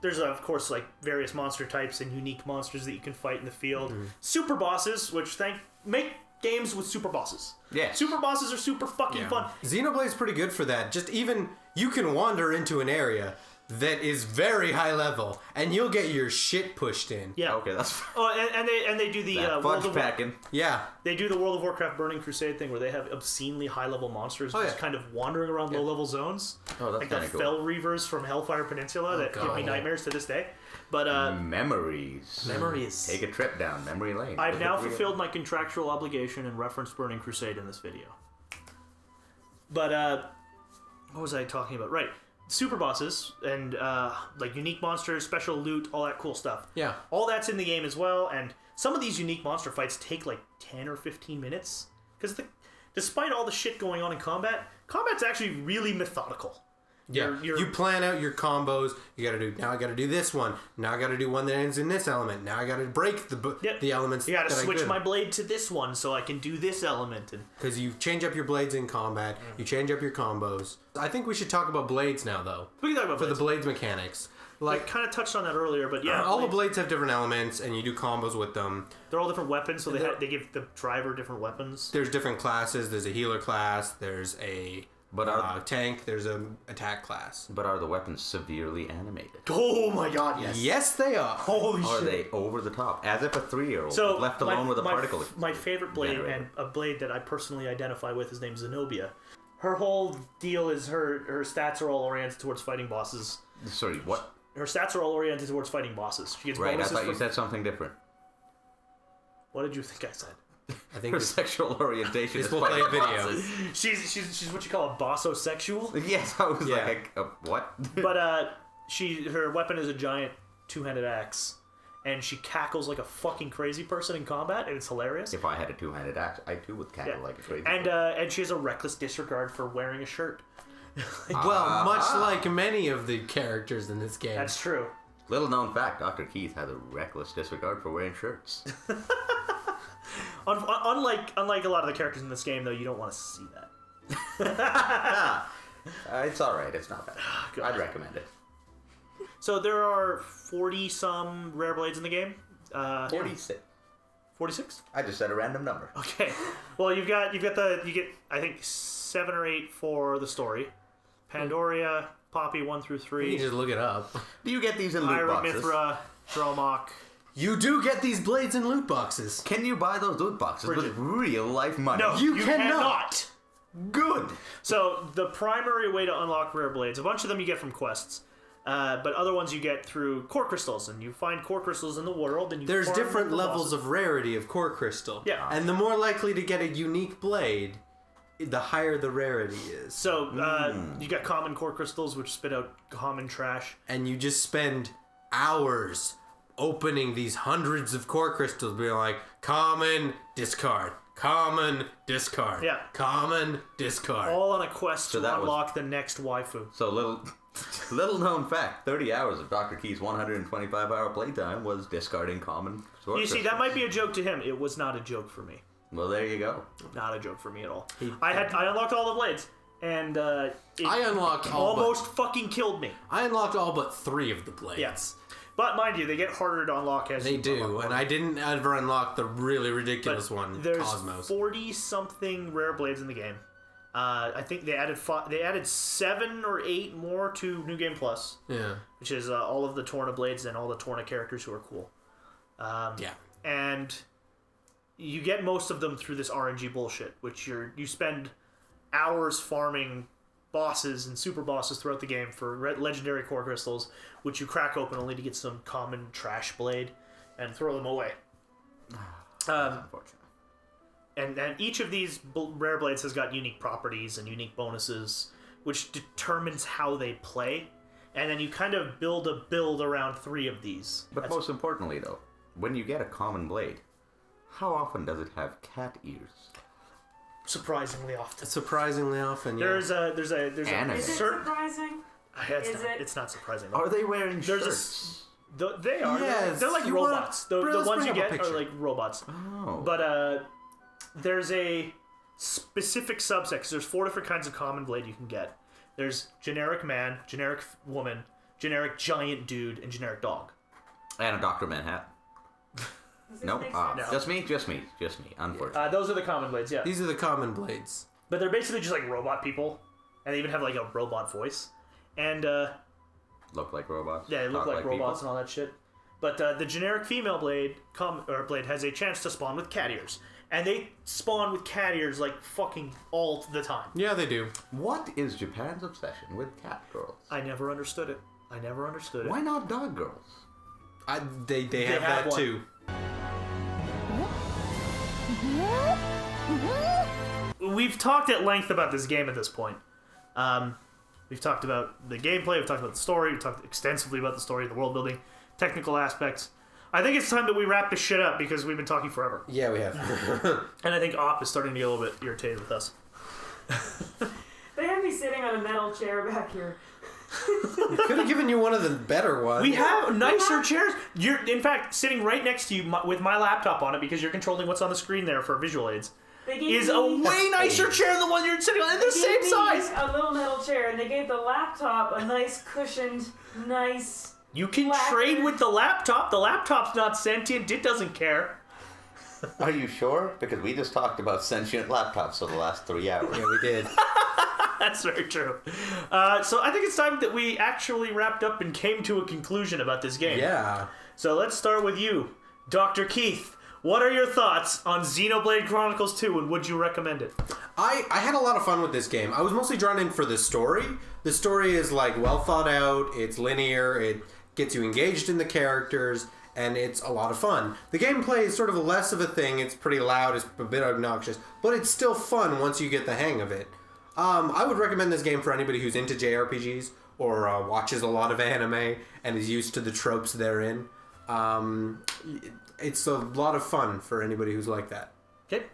There's, of course, like various monster types and unique monsters that you can fight in the field. Mm-hmm. Super bosses, which make games with super bosses. Yeah. Super bosses are super fucking fun. Xenoblade's pretty good for that. Just even, you can wander into an area that is very high level, and you'll get your shit pushed in. Yeah. Okay, that's fine. Oh, and they do the fudge packing. Yeah. They do the World of Warcraft Burning Crusade thing where they have obscenely high level monsters just kind of wandering around low level zones. Oh, that's like the cool. Fell Reavers from Hellfire Peninsula that give me nightmares to this day. But memories. Take a trip down memory lane. I've now fulfilled my contractual obligation and referenced Burning Crusade in this video. But what was I talking about? Right. Super bosses and like unique monsters, special loot, all that cool stuff. Yeah. All that's in the game as well, and some of these unique monster fights take like 10 or 15 minutes. Because despite all the shit going on in combat's actually really methodical. Yeah, you plan out your combos. You gotta do, now I gotta do this one. Now I gotta do one that ends in this element. Now I gotta break the elements. You gotta switch my blade to this one so I can do this element. Because you change up your blades in combat, you change up your combos. I think we should talk about blades now, though. We can talk about blades. The blades mechanics. Like, I kind of touched on that earlier, but yeah. All the blades have different elements, and you do combos with them. They're all different weapons, so they give the driver different weapons. There's different classes. There's a healer class. There's a... tank, there's an attack class. But are the weapons severely animated? Oh my god, yes. Yes, they are. Holy shit. Are they over the top? As if a 3-year-old was left alone with a particle. My favorite blade, and a blade that I personally identify with, is named Zenobia. Her whole deal is her stats are all oriented towards fighting bosses. Sorry, what? Her stats are all oriented towards fighting bosses. She gets right, I bonuses thought you said something different. What did you think I said? I think her sexual orientation is we'll play a video. She's what you call a bossosexual. Yes, I was like, what? But her weapon is a giant two-handed axe, and she cackles like a fucking crazy person in combat, and it's hilarious. If I had a two-handed axe, I too would cackle like a crazy. And she has a reckless disregard for wearing a shirt. Well, much like many of the characters in this game. That's true. Little known fact: Dr. Keith had a reckless disregard for wearing shirts. Unlike a lot of the characters in this game, though, you don't want to see that. It's all right. It's not bad. I'd recommend it. So there are 40-some rare blades in the game. 46. 46? I just said a random number. Okay. Well, you get I think 7 or 8 for the story. Pandoria, Poppy 1 through 3. You can just look it up. Do you get these in loot boxes? Mithra, Dromok. You do get these blades in loot boxes. Can you buy those loot boxes with real life money? No, you cannot. Good. So the primary way to unlock rare blades, a bunch of them you get from quests, but other ones you get through core crystals, and you find core crystals in the world, and you. There's different levels of rarity of core crystal. Yeah, and the more likely to get a unique blade, the higher the rarity is. So you got common core crystals, which spit out common trash, and you just spend hours opening these hundreds of core crystals, being like, common, discard, common, discard, common, discard. All on a quest to unlock the next waifu. So little known fact, 30 hours of Dr. Key's 125-hour playtime was discarding common sword You see, that might be a joke to him. It was not a joke for me. Well, there you go. Not a joke for me at all. I unlocked all the blades, and I unlocked almost fucking killed me. I unlocked all but 3 of the blades. Yes. But mind you, they get harder to unlock as They you do, unlock and more. I didn't ever unlock the really ridiculous one, There's Cosmos. 40-something rare blades in the game. I think they added 7 or 8 more to New Game Plus. Yeah. Which is all of the Torna blades and all the Torna characters who are cool. Yeah. And you get most of them through this RNG bullshit, which you spend hours farming bosses and super bosses throughout the game for legendary core crystals, which you crack open only to get some common trash blade and throw them away. Unfortunate. And each of these rare blades has got unique properties and unique bonuses, which determines how they play. And then you kind of build a build around 3 of these. But most importantly, though, when you get a common blade, how often does it have cat ears? Surprisingly often. Surprisingly often, yeah. There's a Anime. Is it surprising? It's not surprising. Are they wearing shirts? They are. Yes, They're like robots. The let's ones bring you up a get are picture. like robots. Oh. But there's a specific subset, 'cause there's 4 different kinds of common blade you can get. There's generic man, generic woman, generic giant dude, and generic dog. And a Dr. Manhattan. Nope. No. Just me, unfortunately. Those are the common blades, yeah. These are the common blades. But they're basically just like robot people, and they even have like a robot voice. And Look like robots. yeah, they look talk like robots people. and all that shit. But the generic female blade blade has a chance to spawn with cat ears. And they spawn with cat ears like fucking all the time. Yeah, they do. What is Japan's obsession with cat girls? I never understood it. Why not dog girls? They have that one. too. We've talked at length about this game at this point. We've talked about the gameplay, we've talked about the story, we've talked extensively about the story, the world building, technical aspects. I think it's time that we wrap this shit up because we've been talking forever. Yeah, we have. And I think Op is starting to get a little bit irritated with us. They have me sitting on a metal chair back here. Could have given you one of the better ones. We have nicer chairs. You're, in fact, sitting right next to you with my laptop on it because you're controlling what's on the screen there for visual aids. Is a way nicer chair than the one you're sitting on. They're the same size. A little metal chair, and they gave the laptop a nice cushioned, nice. You can trade with the laptop. The laptop's not sentient. It doesn't care. Are you sure? Because we just talked about sentient laptops for the last 3 hours. Yeah, we did. That's very true. So I think it's time that we actually wrapped up and came to a conclusion about this game. Yeah. So let's start with you, Dr. Keith. What are your thoughts on Xenoblade Chronicles 2, and would you recommend it? I had a lot of fun with this game. I was mostly drawn in for the story. The story is like well thought out, it's linear, it gets you engaged in the characters, and it's a lot of fun. The gameplay is sort of less of a thing, it's pretty loud, it's a bit obnoxious, but it's still fun once you get the hang of it. I would recommend this game for anybody who's into JRPGs or watches a lot of anime and is used to the tropes therein. It's a lot of fun for anybody who's like that. Okay.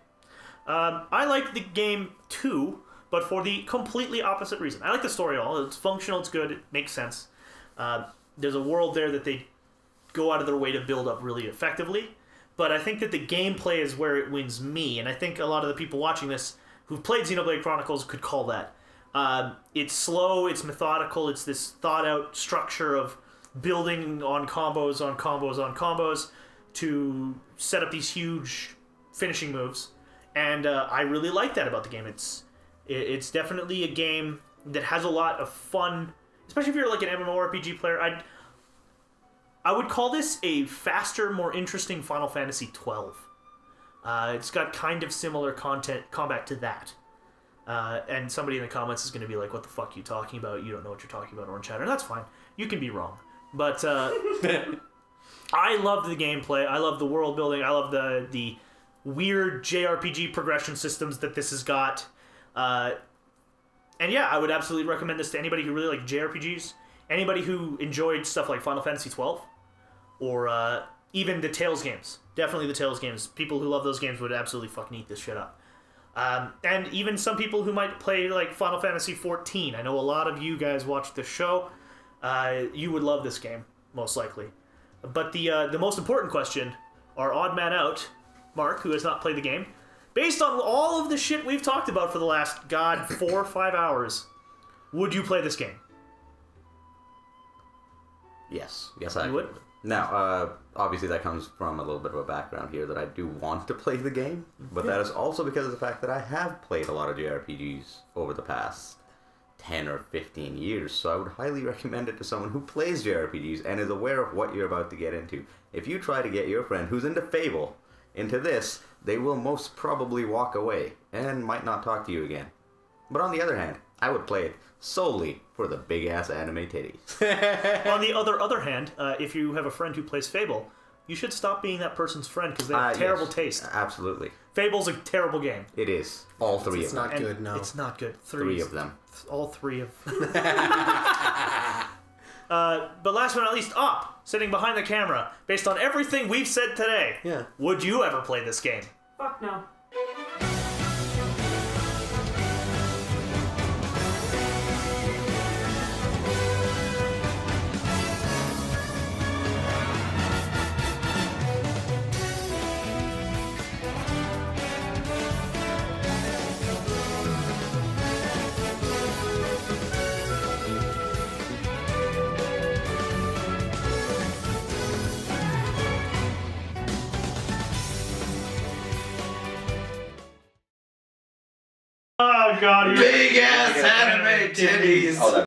I like the game too, but for the completely opposite reason. I like the story at all. It's functional, it's good, it makes sense. There's a world there that they go out of their way to build up really effectively, but I think that the gameplay is where it wins me, and I think a lot of the people watching this who've played Xenoblade Chronicles could call that. It's slow, it's methodical, it's this thought-out structure of building on combos, on combos, on combos to set up these huge finishing moves. And I really like that about the game. It's definitely a game that has a lot of fun, especially if you're like an MMORPG player. I would call this a faster, more interesting Final Fantasy XII. It's got kind of similar combat to that. And somebody in the comments is going to be like, what the fuck are you talking about? You don't know what you're talking about, Orange Chatter. And that's fine. You can be wrong. But I love the gameplay. I love the world building. I love the weird JRPG progression systems that this has got. And yeah, I would absolutely recommend this to anybody who really liked JRPGs. Anybody who enjoyed stuff like Final Fantasy XII. Or even the Tales games. Definitely the Tales games. People who love those games would absolutely fucking eat this shit up. And even some people who might play like Final Fantasy XIV. I know a lot of you guys watch this show. You would love this game, most likely. But the most important question, our odd man out, Mark, who has not played the game, based on all of the shit we've talked about for the last, 4 or 5 hours, would you play this game? Yes, I You would? Now, obviously that comes from a little bit of a background here that I do want to play the game, but that is also because of the fact that I have played a lot of JRPGs over the past 10 or 15 years, so I would highly recommend it to someone who plays JRPGs and is aware of what you're about to get into. If you try to get your friend who's into Fable into this, they will most probably walk away and might not talk to you again. But on the other hand, I would play it solely for the big-ass anime titties. On the other hand, if you have a friend who plays Fable, you should stop being that person's friend because they have terrible taste. Absolutely. Fable's a terrible game. It is. All three It's of them. not good, no. It's not good. Three of them. All three of but last but not least, Op, sitting behind the camera, based on everything we've said today, would you ever play this game? Fuck no. Oh god, Big ass anime titties!